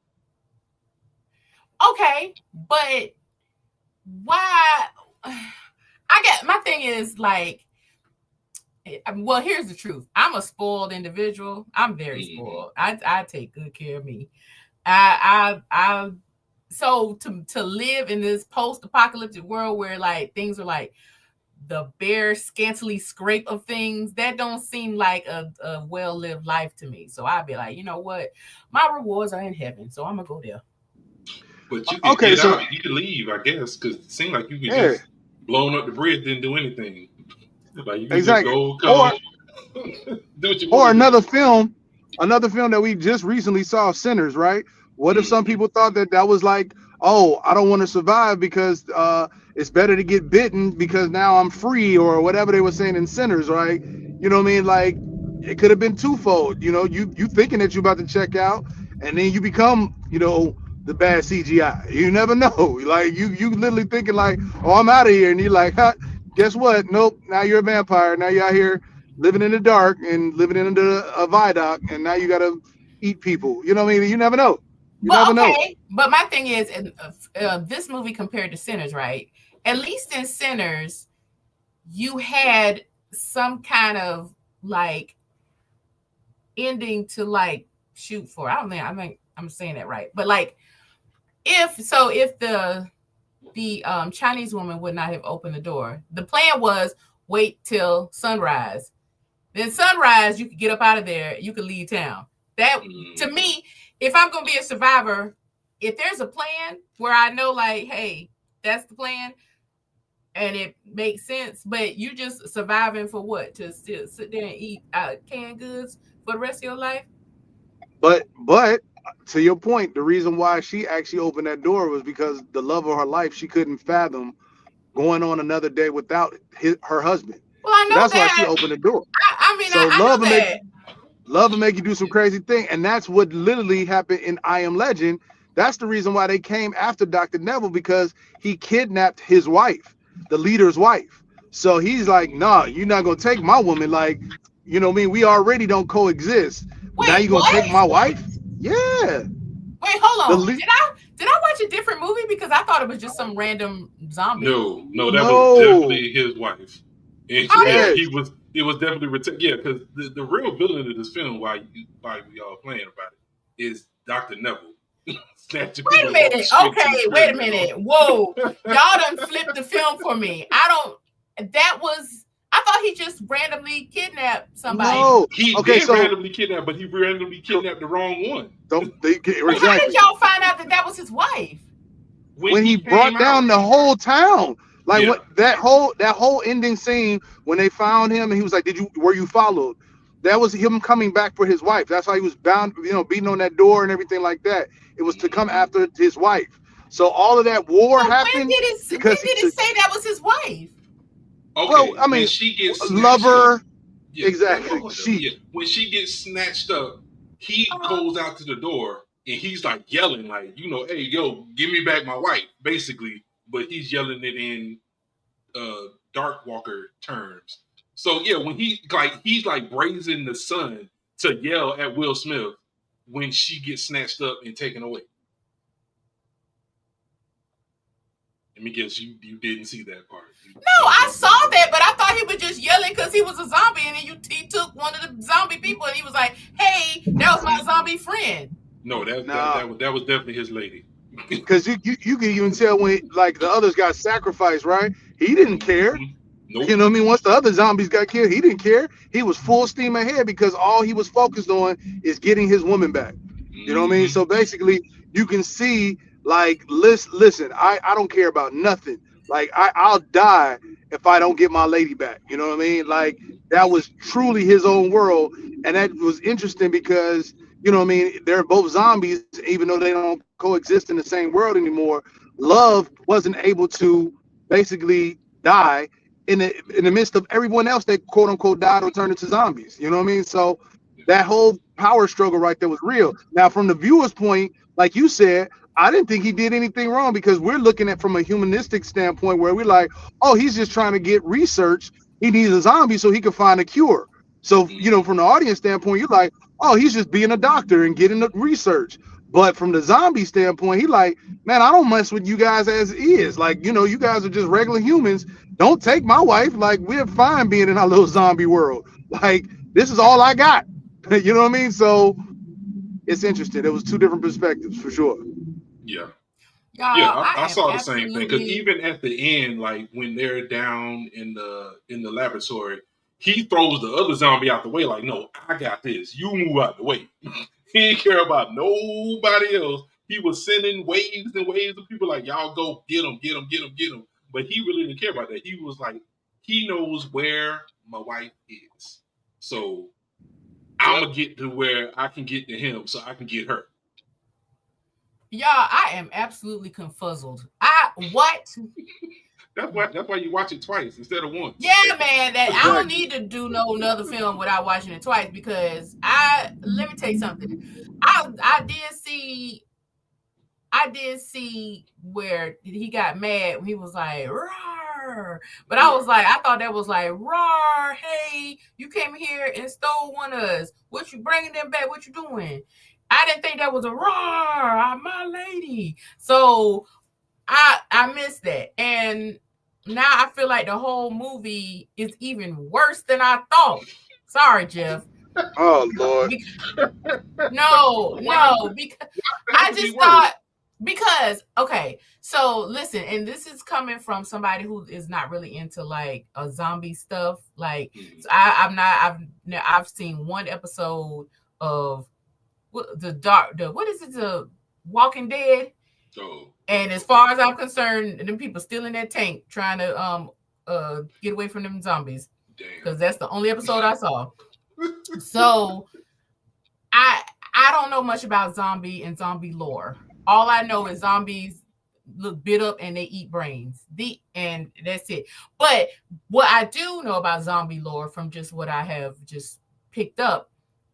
Okay, but why? My thing is like, well, here's the truth. I'm a spoiled individual. I'm very spoiled. I take good care of me. So to live in this post-apocalyptic world where like things are like the bare scantily scrape of things, that don't seem like a well-lived life to me. So I'd be like, you know what? My rewards are in heaven, so I'm gonna go there. But you can get out. You can leave, I guess, because it seemed like you could just blown up the bridge, didn't do anything. Like you can just go, come, do what you want. Or another film that we just recently saw, Sinners, right? What if some people thought that was like, oh, I don't want to survive because it's better to get bitten because now I'm free, or whatever they were saying in Sinners, right? You know what I mean? Like, it could have been twofold. You know, you thinking that you're about to check out, and then you become, the bad CGI. You never know. Like, you literally thinking like, oh, I'm out of here, and you're like, guess what? Nope. Now you're a vampire. Now you're out here living in the dark and living under a viaduct, and now you gotta eat people. You know what I mean? You never know. But my thing is, this movie compared to Sinners, right? At least in Sinners, you had some kind of like ending to like shoot for. I think I'm saying that right. But like, if the Chinese woman would not have opened the door, the plan was wait till sunrise. Then sunrise, you could get up out of there. You could leave town. That, to me, if I'm going to be a survivor, if there's a plan where I know like, hey, that's the plan and it makes sense, but you just surviving for what? To still sit there and eat canned goods for the rest of your life? But to your point, the reason why she actually opened that door was because the love of her life, she couldn't fathom going on another day without her husband. Well, I know that's why she opened the door. Love will make you do some crazy thing, and that's what literally happened in I Am Legend. That's the reason why they came after Dr. Neville, because he kidnapped his wife, the leader's wife. So he's like, nah, you're not gonna take my woman. Like, you know what I mean? We already don't coexist. Wait, now you gonna take my wife? Yeah. Wait, hold on. Did I watch a different movie? Because I thought it was just some random zombie. No, that was definitely his wife. And he was definitely because the real villain of this film, why we all playing about it, is Dr. Neville. Wait a minute. Okay, wait a minute. Whoa. Y'all done flipped the film for me. I thought he just randomly kidnapped somebody. No. He did randomly kidnap, but he randomly kidnapped the wrong one. Exactly. How did y'all find out that was his wife? When he brought down the whole town. Like what that whole ending scene when they found him and he was like, were you followed? That was him coming back for his wife. That's why he was bound, beating on that door and everything like that. It was to come after his wife. So all of that war happened. When did it say that was his wife? Okay. Well, I mean, she gets lover. Yeah, exactly. When she gets snatched up, he goes out to the door and he's like yelling, like, hey, yo, give me back my wife, basically. But he's yelling it in Darkwalker terms. So yeah, when he's like brazen the sun to yell at Will Smith when she gets snatched up and taken away. Let me guess, you didn't see that part. No, I saw that, but I thought he was just yelling because he was a zombie, and then he took one of the zombie people, and he was like, "Hey, that was my zombie friend." No, that was definitely his lady. Because you can even tell when like the others got sacrificed, right? He didn't care. Nope. You know what I mean? Once the other zombies got killed, he didn't care. He was full steam ahead because all he was focused on is getting his woman back. You know what I mean? So basically, you can see like listen, I don't care about nothing. Like I'll die if I don't get my lady back. You know what I mean? Like that was truly his own world, and that was interesting because you know what I mean. They're both zombies, even though they don't coexist in the same world anymore. Love wasn't able to basically die in the midst of everyone else that quote unquote died or turned into zombies. You know what I mean? So that whole power struggle right there was real. Now, from the viewer's point, like you said, I didn't think he did anything wrong because we're looking at from a humanistic standpoint where we're like, oh, he's just trying to get research. He needs a zombie so he can find a cure. So, you know, from the audience standpoint, you're like, oh, he's just being a doctor and getting the research. But from the zombie standpoint, he like, man, I don't mess with you guys as is. Like, you know, you guys are just regular humans. Don't take my wife. Like, we're fine being in our little zombie world. Like, this is all I got. You know what I mean? So it's interesting. It was two different perspectives for sure. Yeah. Y'all, Yeah, I saw the absolutely... same thing because even at the end, like when they're down in the laboratory, he throws the other zombie out the way. Like, no, I got this. You move out the way. He didn't care about nobody else. He was sending waves and waves of people like, y'all go get him, get him, get him, get him. But he really didn't care about that. He was like, he knows where my wife is, so I'm gonna get to where I can get to him, so I can get her. Y'all, I am absolutely confuzzled. What? That's why you watch it twice instead of once. Yeah, man. That I don't need to do no another film without watching it twice because let me tell you something. I did see where he got mad when he was like, "Roar." But I was like, I thought that was like, "Roar, hey, you came here and stole one of us. What you bringing them back? What you doing?" I didn't think that was a roar, my lady. So I missed that. And now I feel like the whole movie is even worse than I thought. Sorry, Jeff. Oh, Lord. No, because I just thought, because, okay, so listen, and this is coming from somebody who is not really into like a zombie stuff. Like, so I've seen one episode of the Walking Dead. Oh. And as far as I'm concerned, them people still in that tank trying to get away from them zombies. Because that's the only episode I saw. So I don't know much about zombie and zombie lore. All I know is zombies look bit up and they eat brains. And that's it. But what I do know about zombie lore from just what I have just picked up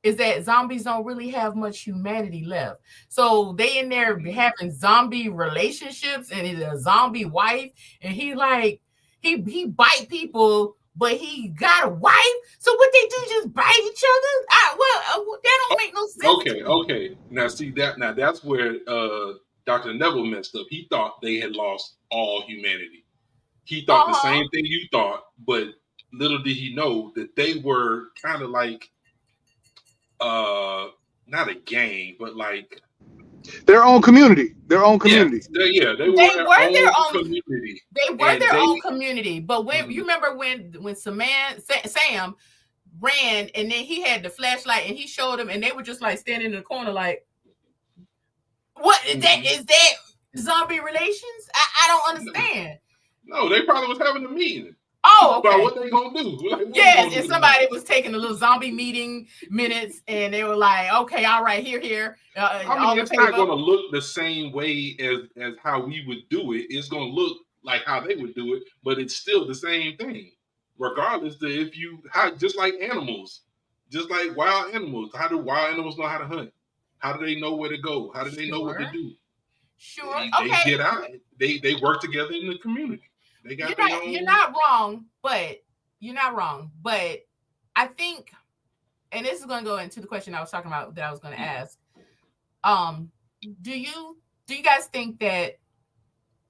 is that zombies don't really have much humanity left. So they in there having zombie relationships and he's a zombie wife. And he like, he bite people, but he got a wife. So what they do, just bite each other? That don't make no sense. Okay. Now see that. Now that's where Dr. Neville messed up. He thought they had lost all humanity. He thought the same thing you thought, but little did he know that they were kind of like, not a gang, but like their own community. They were their own community. They were their own community. But when you remember when Sam ran and then he had the flashlight and he showed them and they were just like standing in the corner like, what is that? Is that zombie relations? I don't understand. No, they probably was having a meeting. Oh, okay. About what they gonna do? Yes, and somebody was taking a little zombie meeting minutes, and they were like, "Okay, all right, here." I mean, it's not gonna look the same way as how we would do it. It's gonna look like how they would do it, but it's still the same thing, regardless of just like animals, just like wild animals. How do wild animals know how to hunt? How do they know where to go? How do they know what to do? Sure, they get out. They work together in the community. You're not wrong, but I think, and this is going to go into the question I was talking about that I was going to ask. Do you guys think that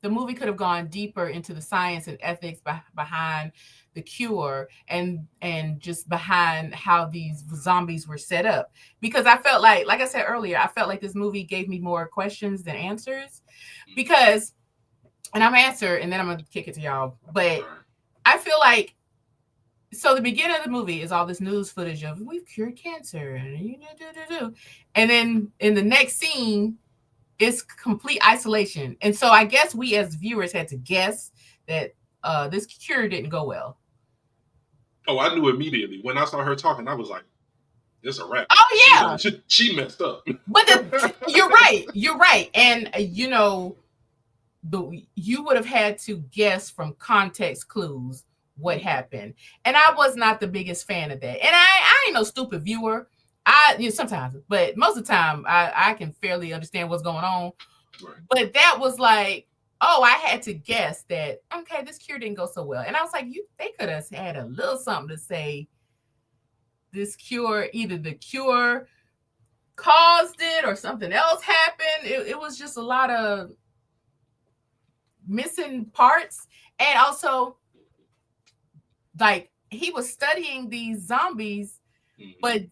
the movie could have gone deeper into the science and ethics behind the cure and just behind how these zombies were set up, because I felt like I said earlier, I felt like this movie gave me more questions than answers. Because, and I'm answer and then I'm gonna kick it to y'all, but I feel like, so the beginning of the movie is all this news footage of we've cured cancer and then in the next scene it's complete isolation. And so I guess we as viewers had to guess that this cure didn't go well. Oh, I knew immediately when I saw her talking. I was like, "It's a wrap." Oh yeah, she messed up. But you're right, and you would have had to guess from context clues what happened, and I was not the biggest fan of that. And I ain't no stupid viewer. Sometimes, but most of the time, I can fairly understand what's going on. Right. But that was like, oh, I had to guess that, okay, this cure didn't go so well. And I was like, they could have had a little something to say. This cure, either the cure caused it or something else happened. It was just a lot of missing parts. And also, like, he was studying these zombies, but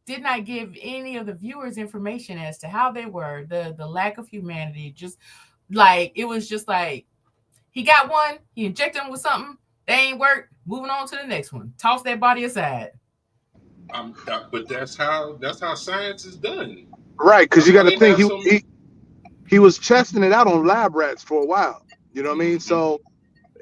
did not give any of the viewers information as to how they were, the lack of humanity. Just like, it was just like, he got one, he injected them with something, they ain't work, moving on to the next one, toss that body aside. But that's how science is done, right? Because you got to think he was testing it out on lab rats for a while. You know what I mean? So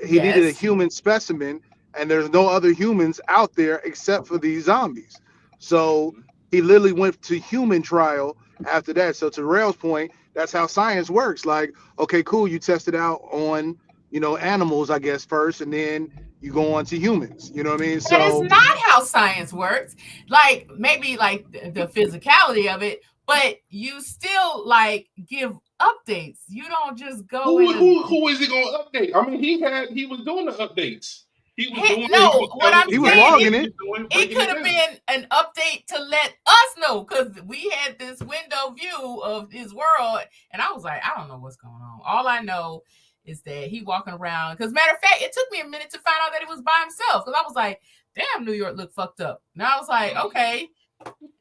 he needed a human specimen, and there's no other humans out there except for these zombies. So he literally went to human trial after that. So to Rail's point, that's how science works. Like, okay, cool, you test it out on, animals, I guess, first, and then you go on to humans. You know what I mean? That is not how science works. Like, maybe like the physicality of it, but you still like give updates. You don't just go who is he going to update? I mean, he was doing the updates. He was logging it. It could have been an update to let us know, because we had this window view of his world, and I was like, I don't know what's going on. All I know is that he walking around. Because matter of fact, it took me a minute to find out that he was by himself, because I was like, damn, New York look fucked up. And I was like, okay,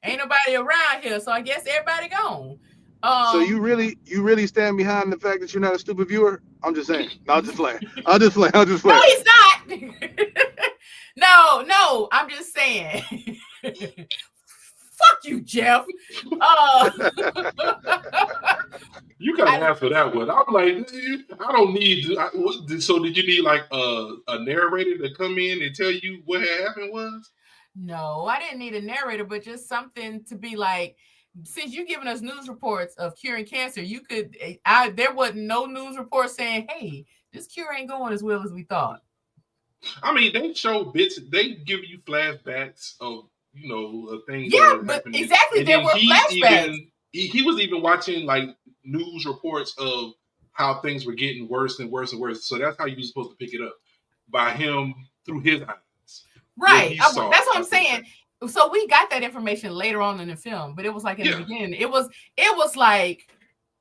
ain't nobody around here, so I guess everybody gone. So you really stand behind the fact that you're not a stupid viewer? I'm just saying. No, I'm just playing. No, he's not. No, I'm just saying. Fuck you, Jeff. You gotta answer that one. I'm like, I don't need. So did you need like a narrator to come in and tell you what had happened was? No, I didn't need a narrator, but just something to be like, since you're giving us news reports of curing cancer, you could. There wasn't no news report saying, "Hey, this cure ain't going as well as we thought." I mean, they show bits. They give you flashbacks of things. Yeah, but happening. Exactly, and there were flashbacks. He was even watching like news reports of how things were getting worse and worse and worse. So that's how you're supposed to pick it up, by him through his eyes. Right. That's what I'm saying. So we got that information later on in the film, but it was like in the beginning. It was like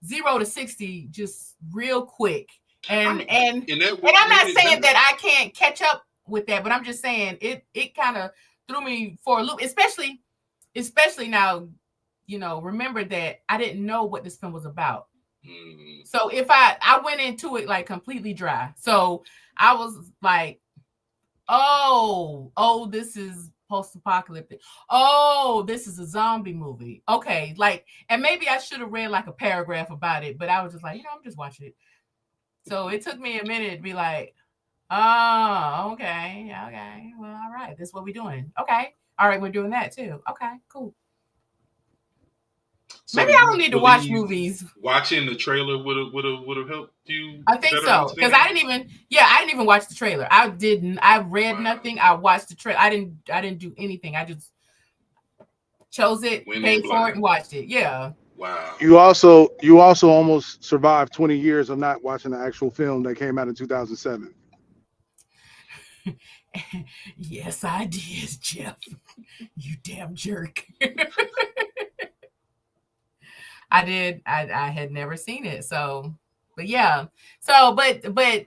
0 to 60 just real quick. And I'm not saying that I can't catch up with that, but I'm just saying it kind of threw me for a loop, especially now, remember that I didn't know what this film was about. So if I went into it like completely dry. So I was like, oh, this is post-apocalyptic. Oh, this is a zombie movie. Okay, like, and maybe I should have read like a paragraph about it, but I was just like, I'm just watching it. So it took me a minute to be like, oh, okay, well, all right, this is what we're doing. Okay, all right, we're doing that too. Okay, cool. So maybe I don't need to watch movies. Watching the trailer would have helped you. I think so, because I didn't even watch the trailer. I read nothing. I watched the trailer. I didn't do anything. I just chose it, paid for it, and watched it. Yeah. Wow. You also almost survived 20 years of not watching the actual film that came out in 2007. Yes, I did, Jeff. You damn jerk. I did. I had never seen it, so But yeah. So, but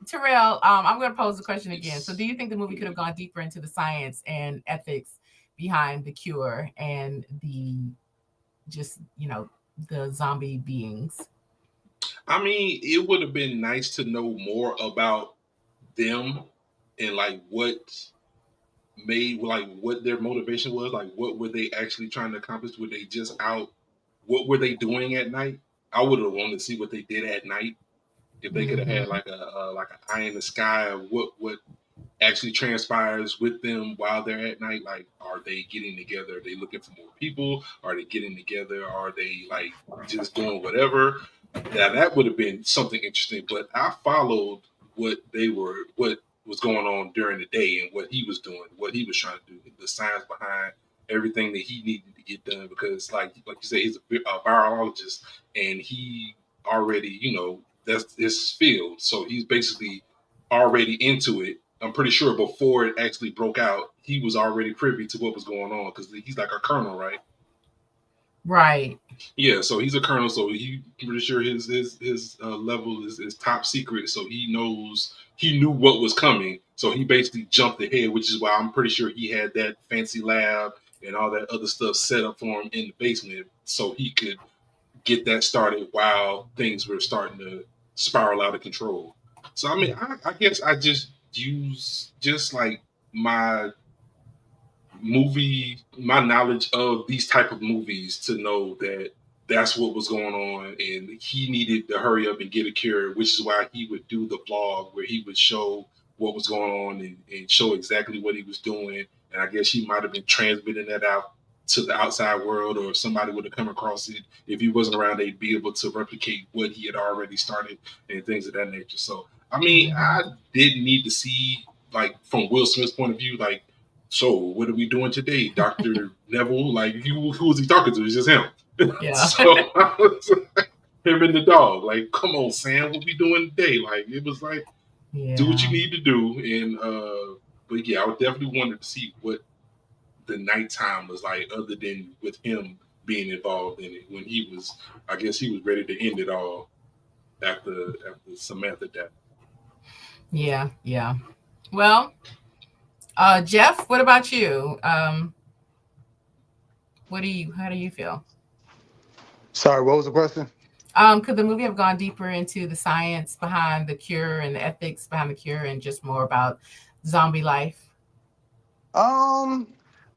Terrell, I'm going to pose the question again. So, do It's you think the movie could have gone deeper into the science and ethics behind the cure and the just the zombie beings? I mean, it would have been nice to know more about them and like what their motivation was, like what were they actually trying to accomplish? Were they just out? What were they doing at night? I would have wanted to see what they did at night. If they could have had Hmm. like an eye in the sky of what actually transpires with them while they're at night. Like, are they getting together? Are they looking for more people? Are they getting together? Are they like just doing whatever? Now that would have been something interesting. But I followed what was going on during the day and what he was doing, what he was trying to do, the science behind everything that he needed to get done. Because like you say, he's a virologist and he already, that's his field. So he's basically already into it. I'm pretty sure before it actually broke out, he was already privy to what was going on because he's like a colonel, right? Right. Yeah, so he's a colonel, so he pretty sure his level is top secret. So he knew what was coming. So he basically jumped ahead, which is why I'm pretty sure he had that fancy lab and all that other stuff set up for him in the basement, so he could get that started while things were starting to spiral out of control. So I mean, I guess I just use just like my my knowledge of these type of movies to know that that's what was going on, and he needed to hurry up and get a cure, which is why he would do the vlog where he would show what was going on and show exactly what he was doing. And I guess he might have been transmitting that out to the outside world, or if somebody would have come across it, if he wasn't around, they'd be able to replicate what he had already started and things of that nature. So I mean, Hmm. I didn't need to see, like, from Will Smith's point of view, like, so what are we doing today, Dr. Neville? Like, who was he talking to? It's just him. Yeah. So him and the dog. Like, come on, Sam, what we doing today? Like, it was like, do what you Yeah. need to do. And but yeah, I would definitely wanted to see what the nighttime was like, other than with him being involved in it when he was. I guess he was ready to end it all after Samantha died. Yeah. Yeah. Well, Jeff, what about you? How do you feel? Sorry, what was the question? Could the movie have gone deeper into the science behind the cure and the ethics behind the cure and just more about zombie life? Um,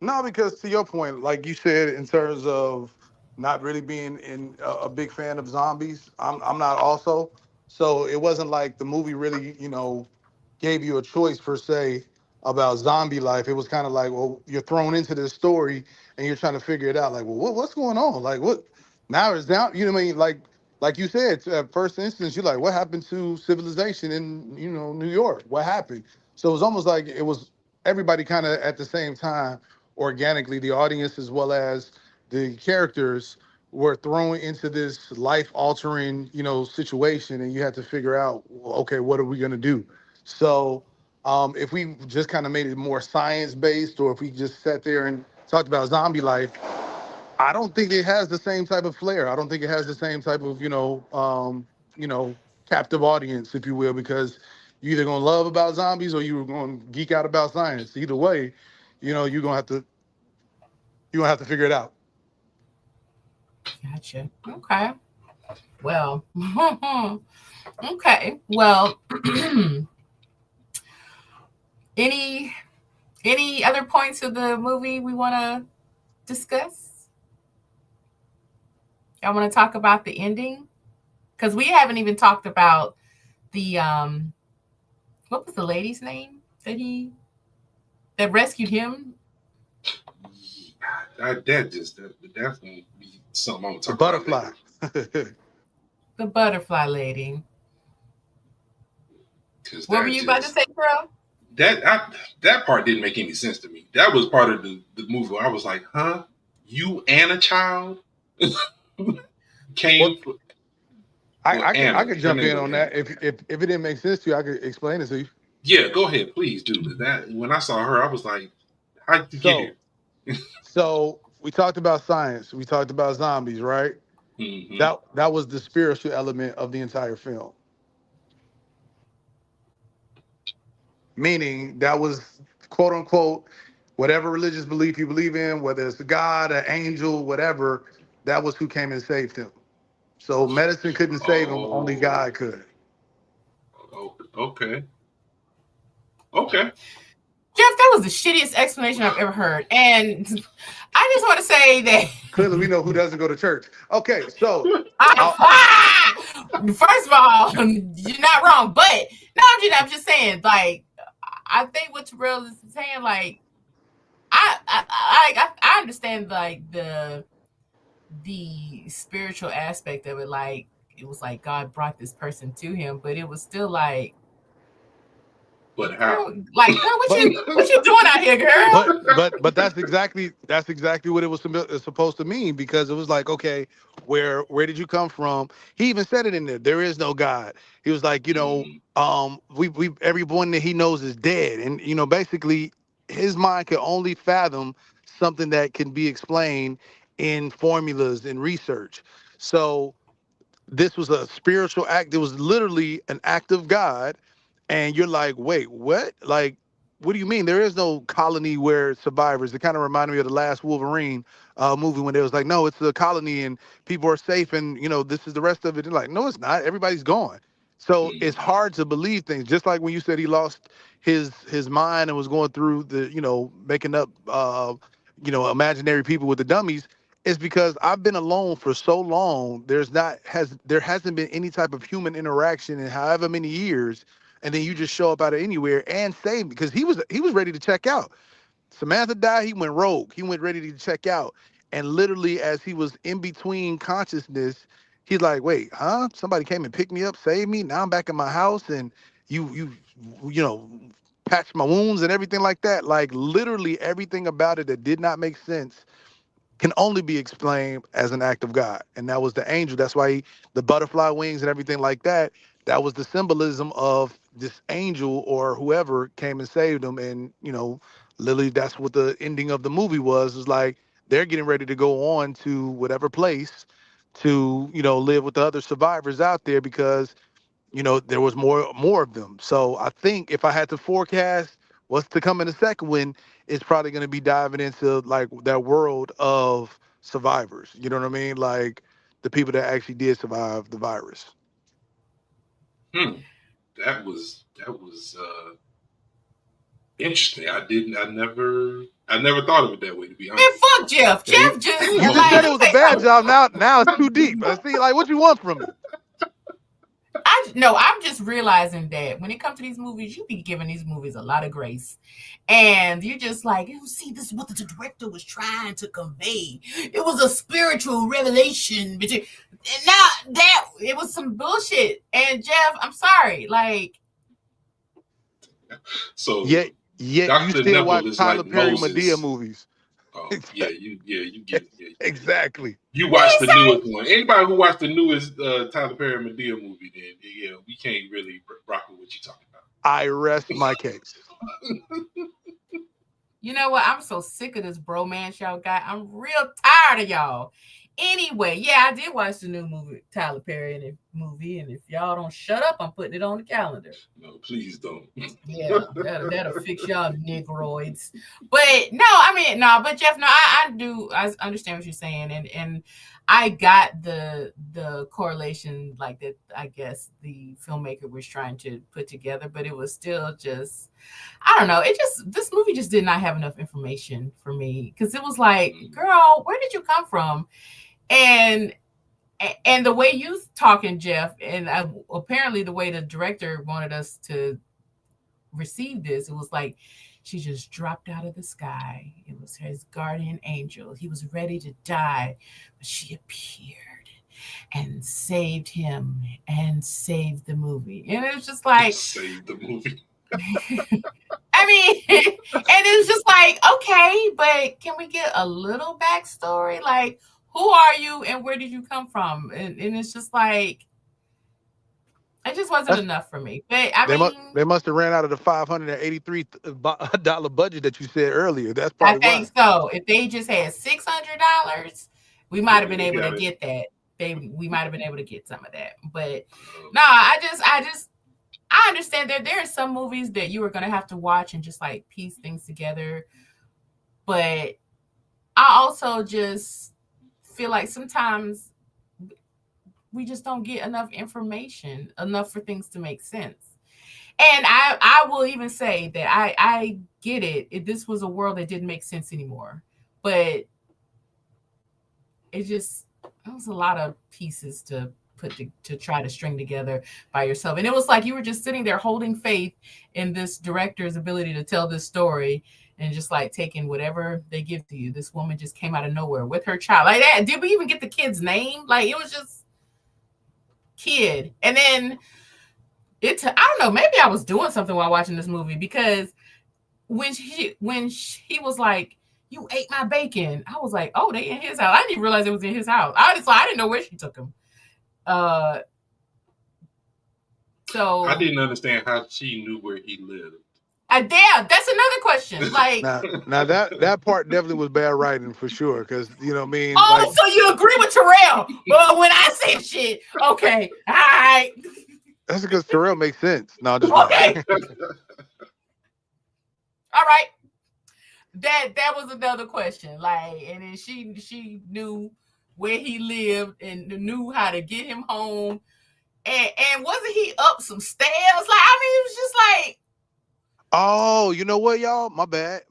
no, because to your point, like you said, in terms of not really being a big fan of zombies, I'm not also. So it wasn't like the movie really, gave you a choice per se about zombie life. It was kind of like, well, you're thrown into this story and you're trying to figure it out. Like, well, what's going on? Like, what now is down? You know what I mean? Like you said, at first instance, you're like, what happened to civilization in New York? What happened? So it was almost like it was everybody kind of at the same time, organically, the audience as well as the characters were thrown into this life altering situation, and you had to figure out, well, okay, what are we going to do? So if we just kind of made it more science based, or if we just sat there and talked about zombie life, I don't think it has the same type of flair. I don't think it has the same type of you know captive audience, if you will, because you're either gonna love about zombies or you're gonna geek out about science. Either way, you're gonna have to figure it out. Gotcha. Okay. Well, okay. Well, any any other points of the movie we want to discuss? I want to talk about the ending because we haven't even talked about the what was the lady's name that rescued him? Yeah, that's gonna be something I'm gonna The talk about later. butterfly. The butterfly lady. Because What were you about to say, girl? that I, that part didn't make any sense to me. That was part of the movie where I was like, huh? You and a child Well, came I Anna. could Her jump name in was on Anna. that if it didn't make sense to you, I could explain it to you. Yeah, go ahead, please do. 'Cause that when I saw her, I was like, how did you get So here? so we talked about science, we talked about zombies, right? Hmm. That was the spiritual element of the entire film. meaning that was quote unquote whatever religious belief you believe in, whether it's a God, an angel, whatever. That was who came and saved him. So medicine couldn't save him; only Oh, God could. okay. Okay. Jeff, that was the shittiest explanation I've ever heard. And I just want to say that Clearly, we know who doesn't go to church. Okay, so first of all, you're not wrong. But no, I'm just saying, like, I think what Terrell is saying, like, I understand like the spiritual aspect of it. Like, it was like God brought this person to him, but it was still like, But how? girl, like, girl, what you doing out here, but girl? but that's exactly what it was supposed to mean, because it was like, okay, where did you come from? He even said it in there. There is no God. He was like, Mm, we everyone that he knows is dead, and basically his mind can only fathom something that can be explained in formulas and research. So this was a spiritual act. It was literally an act of God. And you're like, wait, what? Like, what do you mean? There is no colony where survivors. It kind of reminded me of the last Wolverine movie when they was like, no, it's a colony and people are safe and, this is the rest of it. And like, no, it's not. Everybody's gone. So it's mm. hard to believe things. Just like when you said he lost his mind and was going through the, making up, imaginary people with the dummies. It's because I've been alone for so long. There hasn't been any type of human interaction in however many years, and then you just show up out of anywhere and save me, because he was ready to check out. Samantha died. He went rogue. He went ready to check out, and literally as he was in between consciousness, he's like, "Wait, huh? Somebody came and picked me up, saved me. Now I'm back in my house, and you know." Patched my wounds and everything like that. Like literally everything about it that did not make sense can only be explained as an act of God. And that was the angel. That's why the butterfly wings and everything like that, that was the symbolism of this angel or whoever came and saved him. And, literally that's what the ending of the movie was like they're getting ready to go on to whatever place to, live with the other survivors out there, because there was more of them. So I think if I had to forecast what's to come in the second one, it's probably going to be diving into like that world of survivors. You know what I mean? Like the people that actually did survive the virus. Hmm. That was interesting. I never thought of it that way, to be Man, honest. fuck Jeff. Yeah, Jeff just you just said like, it was a bad job. Now it's too deep. I see. Like, what you want from me? I'm just realizing that when it comes to these movies, you be giving these movies a lot of grace. And you're just like, you see, this is what the director was trying to convey. It was a spiritual revelation between, and now that it was some bullshit. And Jeff, I'm sorry. Like, So Yet you Dr. still Neville watch is Tyler like Perry Medea Moses. movies. Oh yeah, you get it. Yeah, Exactly. you what watched did the he say? newest one. Anybody who watched the newest Tyler Perry Medea movie, then yeah, we can't really rock with what you're talking about. I rest my case. You know what? I'm so sick of this bromance y'all got. I'm real tired of y'all. Anyway, yeah, I did watch the new movie, Tyler Perry and movie, and if y'all don't shut up, I'm putting it on the calendar. No, please don't. Yeah, that'll fix y'all negroids. But no, I mean no, but Jeff, no, I understand what you're saying, and I got the correlation like that. I guess the filmmaker was trying to put together, but it was still just, I don't know. This movie just did not have enough information for me, because it was like, girl, where did you come from? And the way you talking, Jeff, and apparently the way the director wanted us to receive this, it was like she just dropped out of the sky. It was his guardian angel. He was ready to die, but she appeared and saved him and saved the movie. And it was just like, Save the movie. I mean, and it was just like, okay, but can we get a little backstory? Like, who are you and where did you come from? And it's just like, it just wasn't That's enough for me. But I they mean, must have ran out of the $583 budget that you said earlier. That's I probably why. think so. If they just had $600, we might Yeah, have been they able to got it. get that. We might have been able to get some of that. But Um, no, I just I understand that there are some movies that you are going to have to watch and just like piece things together. But I also just feel like sometimes we just don't get enough information, enough for things to make sense. And I will even say that I get it. If this was a world that didn't make sense anymore, but it was a lot of pieces to to try to string together by yourself. And it was like you were just sitting there holding faith in this director's ability to tell this story and just like taking whatever they give to you. This woman just came out of nowhere with her child like that. Did we even get the kid's name? Like it was just kid. And then I don't know, maybe I was doing something while watching this movie because when he was like, "You ate my bacon," I was like, "Oh, they in his house." I didn't even realize it was in his house. I didn't know where she took him. So I didn't understand how she knew where he lived. Damn, that's another question. Like now that part definitely was bad writing for sure, because you know what I mean. Oh, like, so you agree with Terrell? Well, when I say shit, okay, all right. That's because Terrell makes sense. No, just okay. All right. That was another question. Like, and then she knew where he lived and knew how to get him home. And wasn't he up some stairs? Like, I mean, it was just like, oh, you know what, y'all? My bad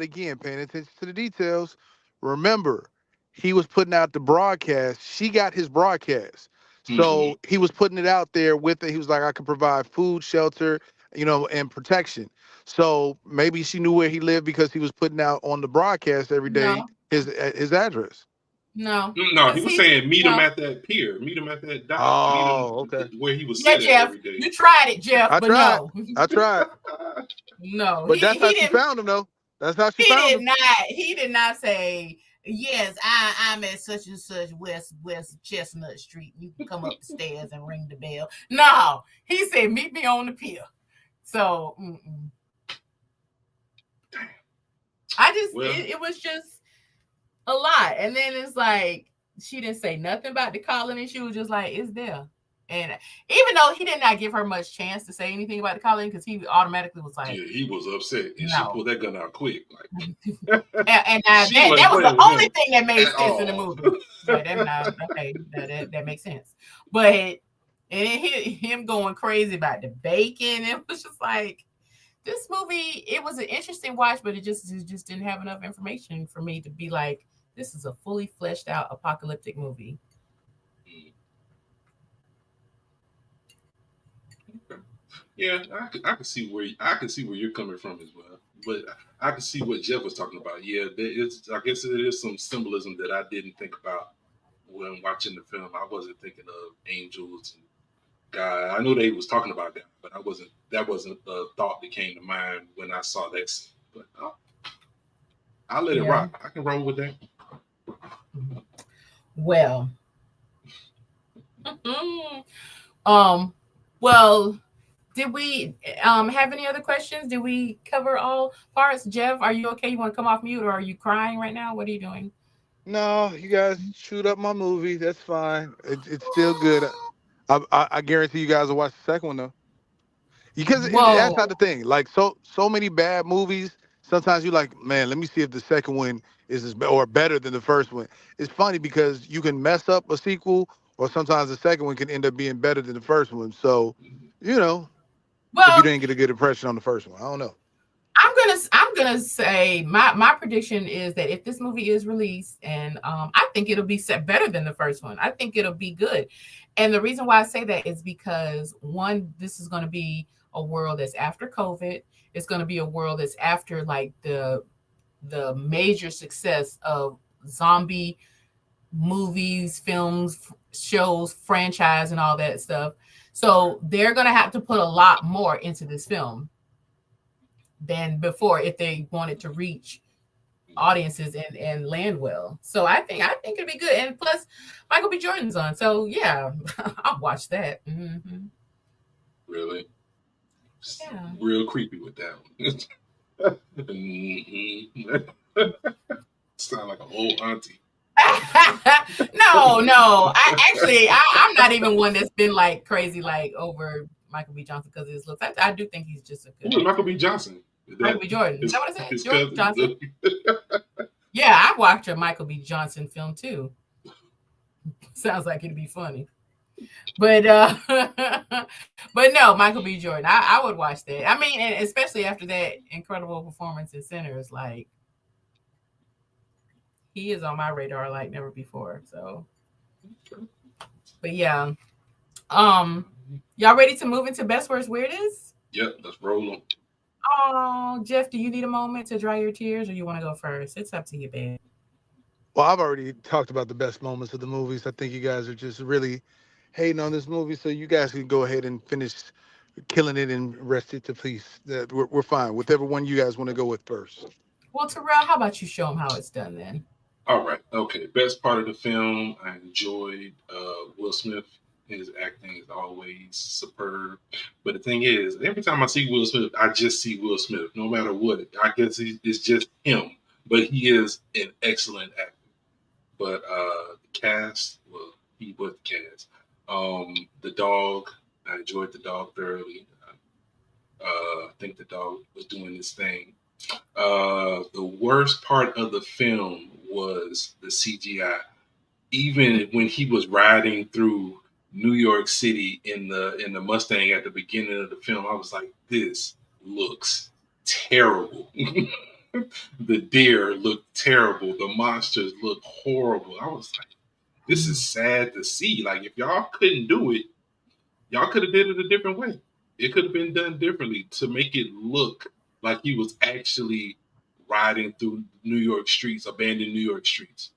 again. Paying attention to the details. Remember, he was putting out the broadcast. She got his broadcast. So he was putting it out there with it. He was like, I can provide food, shelter, and protection. So maybe she knew where he lived because he was putting out on the broadcast every day his address. No, he was saying meet him at that pier, meet him at that dock. Oh, okay. Where he was sitting Jeff, every day. you tried it, Jeff, but no. I tried. No, but that's how she found him, though. That's how she found him. He did not say, yes, I'm at such and such West Chestnut Street. You can come up the stairs and ring the bell. No, he said, meet me on the pier. So, it was just a lot. And then it's like, she didn't say nothing about the calling, and she was just like, it's there. And even though he did not give her much chance to say anything about the calling, because he automatically was like, yeah, he was upset, and she pulled that gun out quick. Like, and that was the only thing that made sense in the movie. That makes sense. But and him going crazy about the bacon, it was just like, this movie, it was an interesting watch, but it just didn't have enough information for me to be like, this is a fully fleshed out apocalyptic movie. Yeah, I can see where you're coming from as well, but I can see what Jeff was talking about. Yeah, I guess there is some symbolism that I didn't think about when watching the film. I wasn't thinking of angels and God. I know they was talking about that, but that wasn't a thought that came to mind when I saw that scene. But I'll let it rock. I can roll with that. Well, well, did we have any other questions? Did we cover all parts? Jeff, are you okay? You want to come off mute, or are you crying right now? What are you doing? No, you guys shoot up my movie. That's fine. It's still good. I guarantee you guys will watch the second one, though. Because that's not the thing. Like, so many bad movies, sometimes you're like, man, let me see if the second one is better than the first one. It's funny because you can mess up a sequel, or sometimes the second one can end up being better than the first one. So, if you didn't get a good impression on the first one, I don't know. I'm gonna say my prediction is that if this movie is released, and I think it'll be better than the first one. I think it'll be good, and the reason why I say that is because, one, this is going to be a world that's after COVID. It's going to be a world that's after like the major success of zombie movies, films, shows, franchise, and all that stuff. So they're going to have to put a lot more into this film than before if they wanted to reach audiences and land well. So I think it'd be good. And plus, Michael B. Jordan's on. So yeah, I'll watch that. Mm-hmm. Really? Yeah. Real creepy with that one. Sound like an old auntie. No. I'm not even one that's been like crazy like over Michael B. Johnson because of his looks. I do think he's just a good Who is Michael B. Johnson? Michael B. Jordan. Is that what I said? His Jordan cousin? Johnson. Yeah, I watched a Michael B. Johnson film too. Sounds like it'd be funny. But but no, Michael B. Jordan. I would watch that. I mean, and especially after that incredible performance in Sinners, like he is on my radar like never before. So but yeah. Y'all ready to move into best worst weirdest? Yep, let's roll them. Oh, Jeff, do you need a moment to dry your tears or you want to go first? It's up to you, babe. Well, I've already talked about the best moments of the movies. I think you guys are just really hating on this movie, so you guys can go ahead and finish killing it and rest it to peace. That we're fine. Whichever one you guys want to go with first. Well, Terrell, how about you show them how it's done then? All right. Okay. Best part of the film, I enjoyed Will Smith. His acting is always superb. But the thing is, every time I see Will Smith, I just see Will Smith, no matter what. I guess it's just him. But he is an excellent actor. But the cast, well, he was the cast. The dog, I enjoyed the dog thoroughly. I think the dog was doing his thing. The worst part of the film was the CGI. Even when he was riding through New York City in the Mustang at the beginning of the film, I was like, this looks terrible. The deer looked terrible. The monsters looked horrible. I was like, this is sad to see. Like, if y'all couldn't do it, y'all could have did it a different way. It could have been done differently to make it look like he was actually riding through New York streets, abandoned New York streets.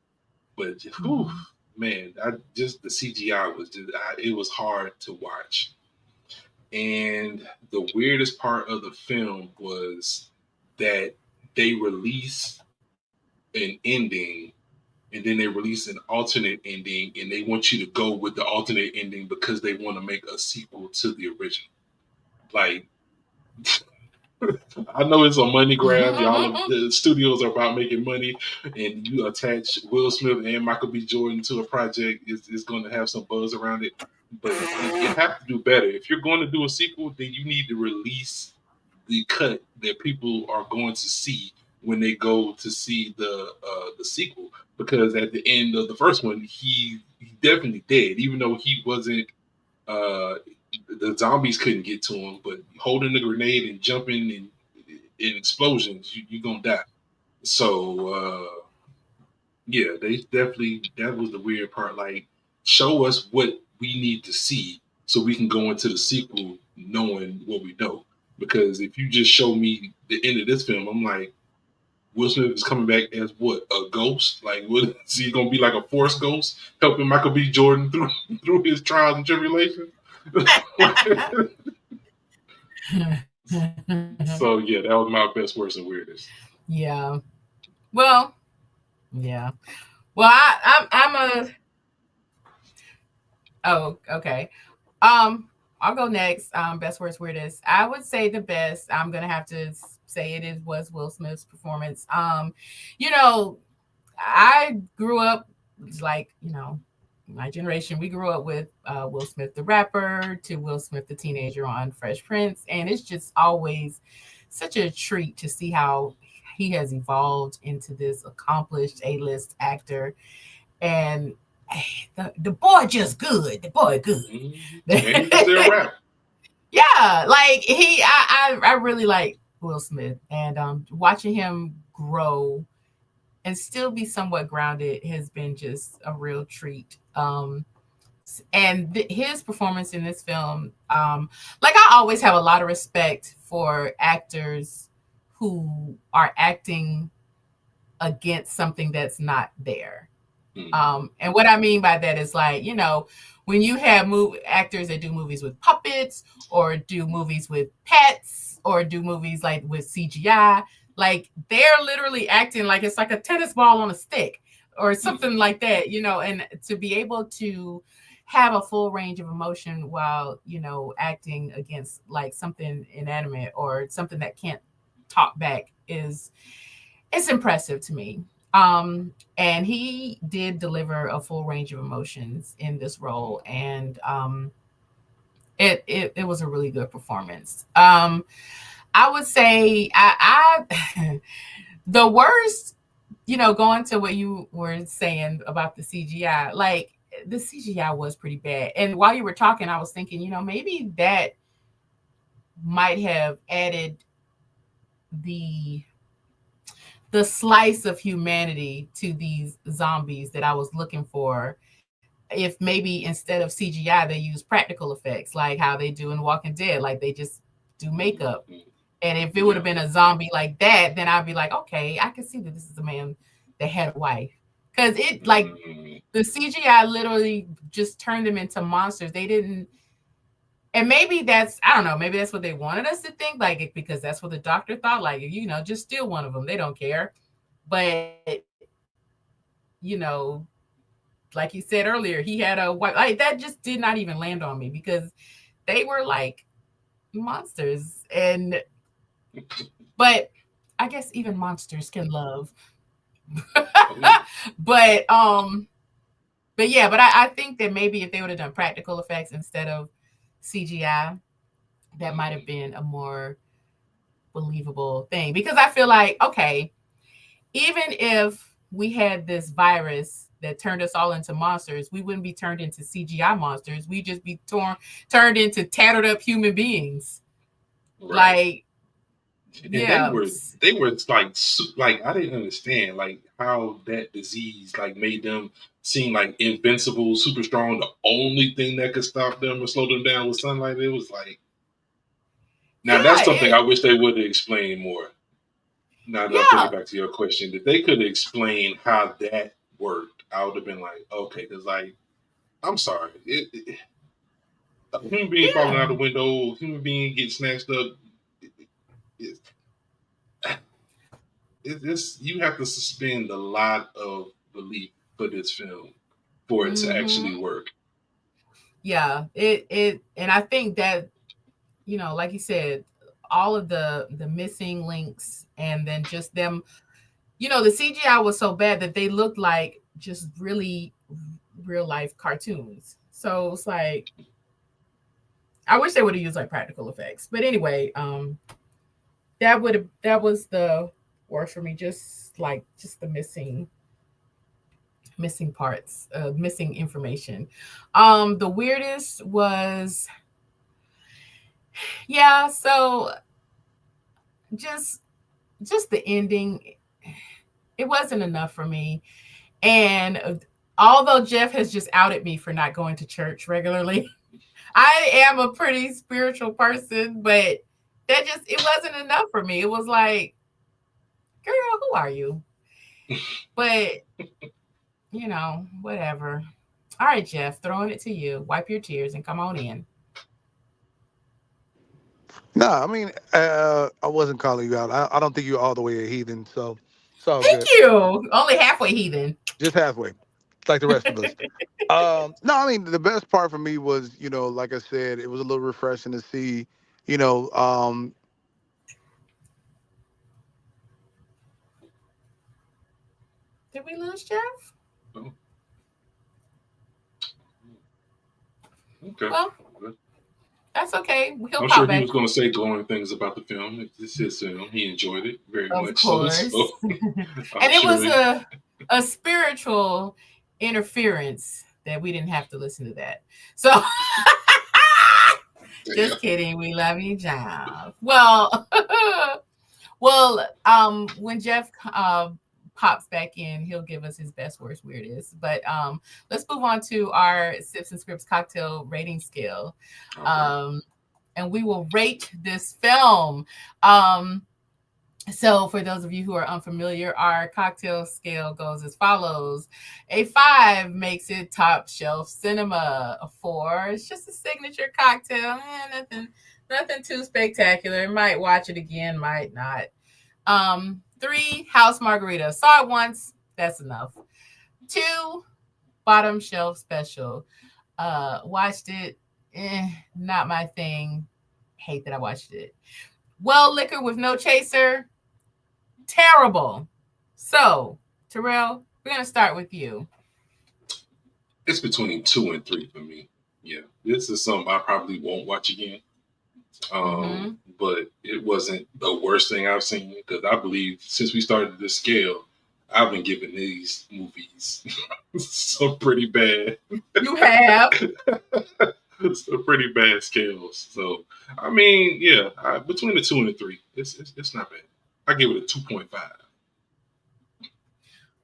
But whew, man, the CGI was it was hard to watch. And the weirdest part of the film was that they release an ending and then they release an alternate ending and they want you to go with the alternate ending because they want to make a sequel to the original. Like, I know it's a money grab. The studios are about making money, and you attach Will Smith and Michael B. Jordan to a project, it's going to have some buzz around it. But you have to do better. If you're going to do a sequel, then you need to release the cut that people are going to see when they go to see the sequel. Because at the end of the first one, he definitely dead, even though he wasn't. The zombies couldn't get to him, but holding the grenade and jumping in explosions, you're gonna die. So yeah, they definitely, that was the weird part. Like, show us what we need to see so we can go into the sequel knowing what we know. Because if you just show me the end of this film, I'm like, Will Smith is coming back as what, a ghost? Like, what is he gonna be, like a force ghost helping Michael B. Jordan through his trials and tribulations? So yeah, that was my best, worst, and weirdest. Yeah. Well, yeah. Well, I'm a. Oh, okay. I'll go next. Best, worst, weirdest. I would say the best. I'm gonna have to say was Will Smith's performance. You know, I grew up like, my generation, we grew up with Will Smith the rapper to Will Smith the teenager on Fresh Prince, and it's just always such a treat to see how he has evolved into this accomplished A-list actor. And the boy just good. The boy good. Mm-hmm. And he can still rap. Yeah, like I really like Will Smith, and watching him grow and still be somewhat grounded has been just a real treat. And his performance in this film, like, I always have a lot of respect for actors who are acting against something that's not there. And what I mean by that is, like, when you have actors that do movies with puppets or do movies with pets or do movies like with CGI, like, they're literally acting like it's like a tennis ball on a stick or something like that, and to be able to have a full range of emotion while, acting against like something inanimate or something that can't talk back it's impressive to me. And he did deliver a full range of emotions in this role. And It was a really good performance. I would say I the worst, going to what you were saying about the CGI, like the CGI was pretty bad. And while you were talking, I was thinking, maybe that might have added the slice of humanity to these zombies that I was looking for. If maybe instead of CGI they use practical effects, like how they do in Walking Dead, like they just do makeup. And if it would have been a zombie like that, then I'd be like, okay, I can see that this is a man that had a wife. Because it, like, the CGI literally just turned them into monsters. They didn't, and maybe that's, I don't know, maybe that's what they wanted us to think, like, because that's what the doctor thought, like, just steal one of them. They don't care. But, like you said earlier, he had a wife. Like, that just did not even land on me because they were like monsters. But I guess even monsters can love. but yeah, but I think that maybe if they would have done practical effects instead of CGI, that might have been a more believable thing. Because I feel like, okay, even if we had this virus that turned us all into monsters, we wouldn't be turned into CGI monsters. We'd just be turned into tattered up human beings. Right. And they were like, I didn't understand like how that disease like made them seem like invincible, super strong. The only thing that could stop them or slow them down was sunlight. It was like, now that's something I wish they would have explained more. Now that I'm thinking back to your question, if they could explain how that worked, I would have been like, okay, because like, I'm sorry, a human being falling out the window, human being getting snatched up. It's you have to suspend a lot of belief for this film for it to actually work. Yeah, and I think that, like you said, all of the missing links, and then just them, the CGI was so bad that they looked like just really real life cartoons. So it's like, I wish they would have used like practical effects. But anyway, that was the worst for me. Just the missing parts, missing information. The weirdest was, so just the ending, it wasn't enough for me. And although Jeff has just outed me for not going to church regularly, I am a pretty spiritual person, but it wasn't enough for me. It was like, girl, who are you? But, whatever. All right, Jeff, throwing it to you. Wipe your tears and come on in. No, I mean, I wasn't calling you out. I don't think you're all the way a heathen, so it's all Thank good. you. Only halfway heathen. Just halfway, like the rest of us. No, I mean, the best part for me was, like I said, it was a little refreshing to see, you know, um, Did we lose Jeff? Oh. Okay. Well, that's okay. I'm sure he was going to say glowing things about the film. It's his film. He enjoyed it very much. Of course. So, and it was a spiritual interference that we didn't have to listen to that. So, just kidding. We love you, Jeff. Well, when Jeff pops back in, he'll give us his best, worst, weirdest. But let's move on to our Sips and Scripts cocktail rating scale. And we will rate this film. So for those of you who are unfamiliar, our cocktail scale goes as follows. A 5 makes it top shelf cinema. A 4 is just a signature cocktail. Nothing too spectacular. Might watch it again, might not. 3, house margarita. Saw it once. That's enough. 2, bottom shelf special. Watched it. Not my thing. Hate that I watched it. Well, liquor with no chaser. Terrible. So, Terrell, we're going to start with you. It's between 2 and 3 for me. Yeah, this is something I probably won't watch again. But it wasn't the worst thing I've seen, because I believe since we started this scale, I've been giving these movies some pretty bad. You have. Some pretty bad scales. So I mean, yeah, between the 2 and the 3, it's not bad. I give it a 2.5.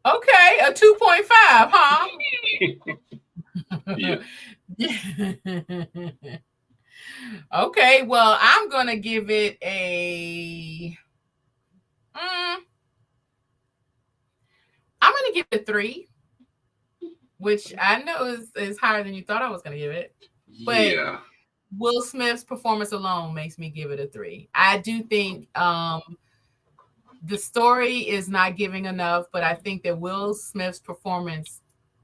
Okay, a 2.5, huh? Yeah. Okay, well, I'm gonna give it a. I'm gonna give it a 3, which I know is higher than you thought I was gonna give it. But Yeah. Will Smith's performance alone makes me give it a 3. I do think the story is not giving enough, but I think that Will Smith's performance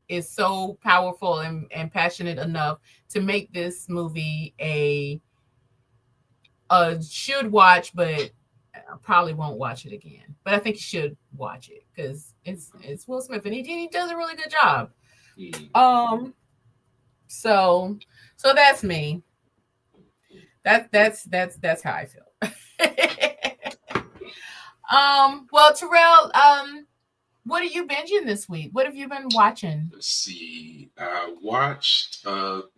is so powerful and passionate enough to make this movie a should watch, but I probably won't watch it again. But I think you should watch it because it's Will Smith and he does a really good job. So that's me. That's how I feel. Well, Terrell, what are you binging this week? What have you been watching? Let's see. I watched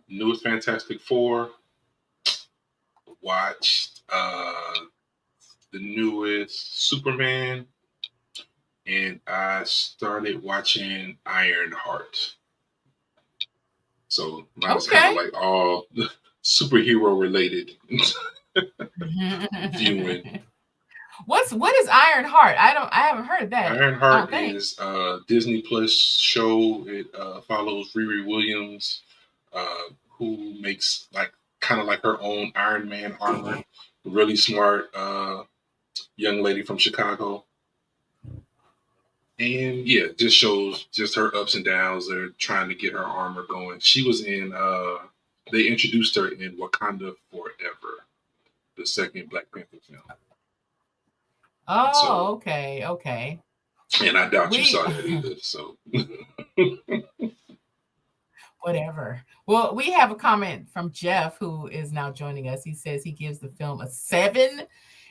newest Fantastic Four. Watched the newest Superman, and I started watching Ironheart. So mine's kind of like all superhero related viewing. What is Ironheart? I haven't heard of that. Ironheart is a Disney Plus show. It follows Riri Williams, who makes kind of like her own Iron Man armor. Really smart young lady from Chicago. And yeah, just shows just her ups and downs. They're trying to get her armor going. She was in they introduced her in Wakanda Forever, the second Black Panther film. Oh, so, okay. And I doubt you saw that either. So whatever. Well, we have a comment from Jeff, who is now joining us. He says he gives the film a 7,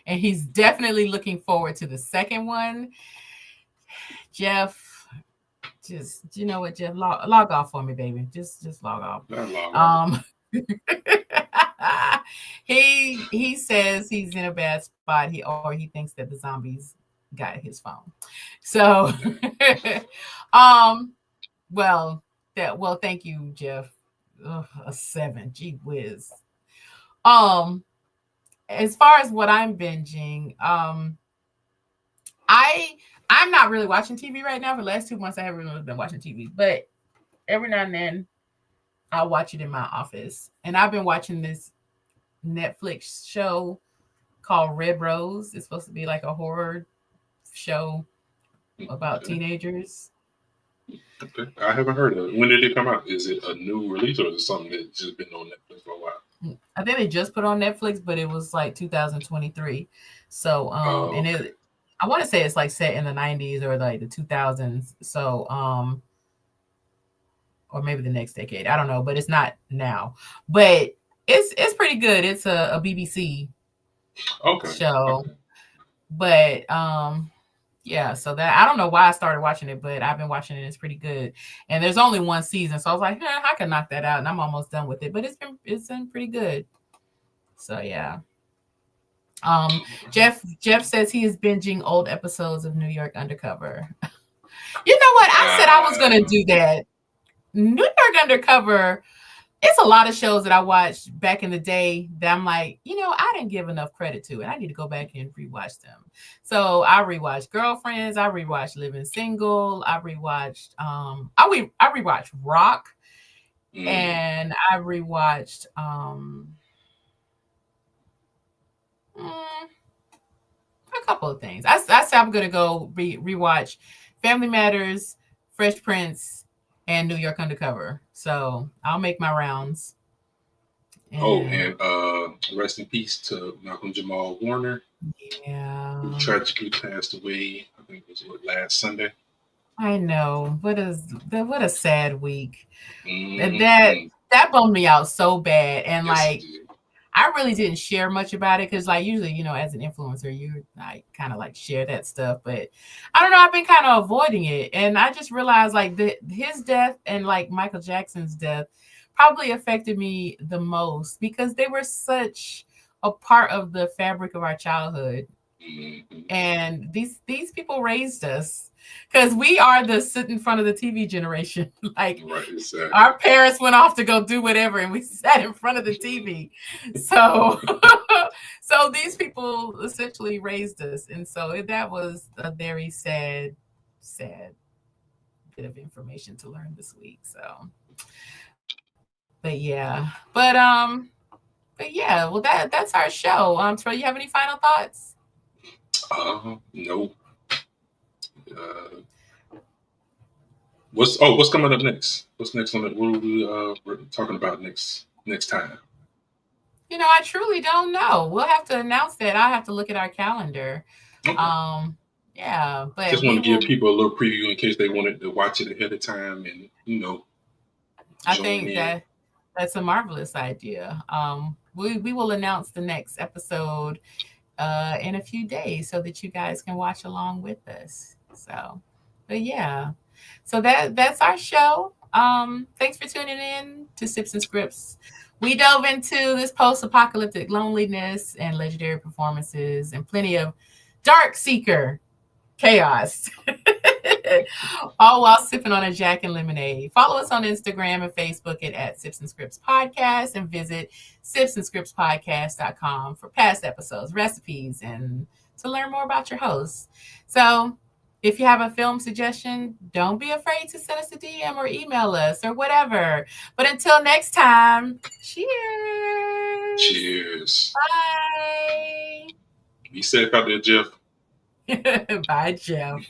and he's definitely looking forward to the second one. Jeff, just you know what, Jeff, log off for me, baby. Just log off. He says he's in a bad spot. He thinks that the zombies got his phone. So, well, thank you, Jeff. Ugh, a 7, gee whiz. As far as what I'm binging, I'm not really watching TV right now. For the last 2 months, I haven't really been watching TV, but every now and then I'll watch it in my office. And I've been watching this Netflix show called Red Rose. It's supposed to be like a horror show about teenagers. Okay. I haven't heard of it. When did it come out? Is it a new release, or is it something that's just been on Netflix for a while? I think they just put on Netflix, but it was like 2023. So and it, I want to say it's like set in the 90s or like the 2000s. So or maybe the next decade. I don't know, but it's not now. But it's pretty good. It's a BBC show. Okay. But yeah, so that I don't know why I started watching it, but I've been watching it. It's pretty good. And there's only one season, so I was like, I can knock that out, and I'm almost done with it. But it's been pretty good. So yeah. Jeff says he is binging old episodes of New York Undercover. You know what? I said I was gonna do that. New York Undercover. It's a lot of shows that I watched back in the day that I'm like, I didn't give enough credit to it. I need to go back and rewatch them. So I rewatched Girlfriends. I rewatched Living Single. I rewatched I rewatched Rock, and I rewatched a couple of things. I said I'm gonna go rewatch Family Matters, Fresh Prince, and New York Undercover. So I'll make my rounds. And rest in peace to Malcolm Jamal Warner. Yeah. Who tragically passed away, I think it was last Sunday. I know. What a sad week. Mm-hmm. that bummed me out so bad. And Yes, like, I really didn't share much about it because, like, usually, as an influencer, you like kind of like share that stuff. But I don't know, I've been kind of avoiding it, and I just realized like his death and like Michael Jackson's death probably affected me the most because they were such a part of the fabric of our childhood. And these people raised us because we are the sit in front of the TV generation. Like, right, exactly. Our parents went off to go do whatever, and we sat in front of the TV. So, so these people essentially raised us, and so that was a very sad bit of information to learn this week. So, but yeah, but yeah. Well, that's our show. Troy, you have any final thoughts? No. What's coming up next? What's next on it? What are we talking about next time? I truly don't know. We'll have to announce that. I'll have to look at our calendar. Okay. Yeah, but just want to give people a little preview in case they wanted to watch it ahead of time, and I think that's a marvelous idea. We will announce the next episode in a few days so that you guys can watch along with us. So, but yeah, so that's our show. Thanks for tuning in to Sips and Scripts. We dove into this post-apocalyptic loneliness and legendary performances and plenty of Darkseeker chaos. All while sipping on a Jack and lemonade. Follow us on Instagram and Facebook at Sips and Scripts Podcast, and visit sipsandscriptspodcast.com for past episodes, recipes, and to learn more about your hosts. So if you have a film suggestion, don't be afraid to send us a DM or email us or whatever. But until next time, cheers. Cheers. Bye. Be safe out there, Jeff. Bye, Jeff.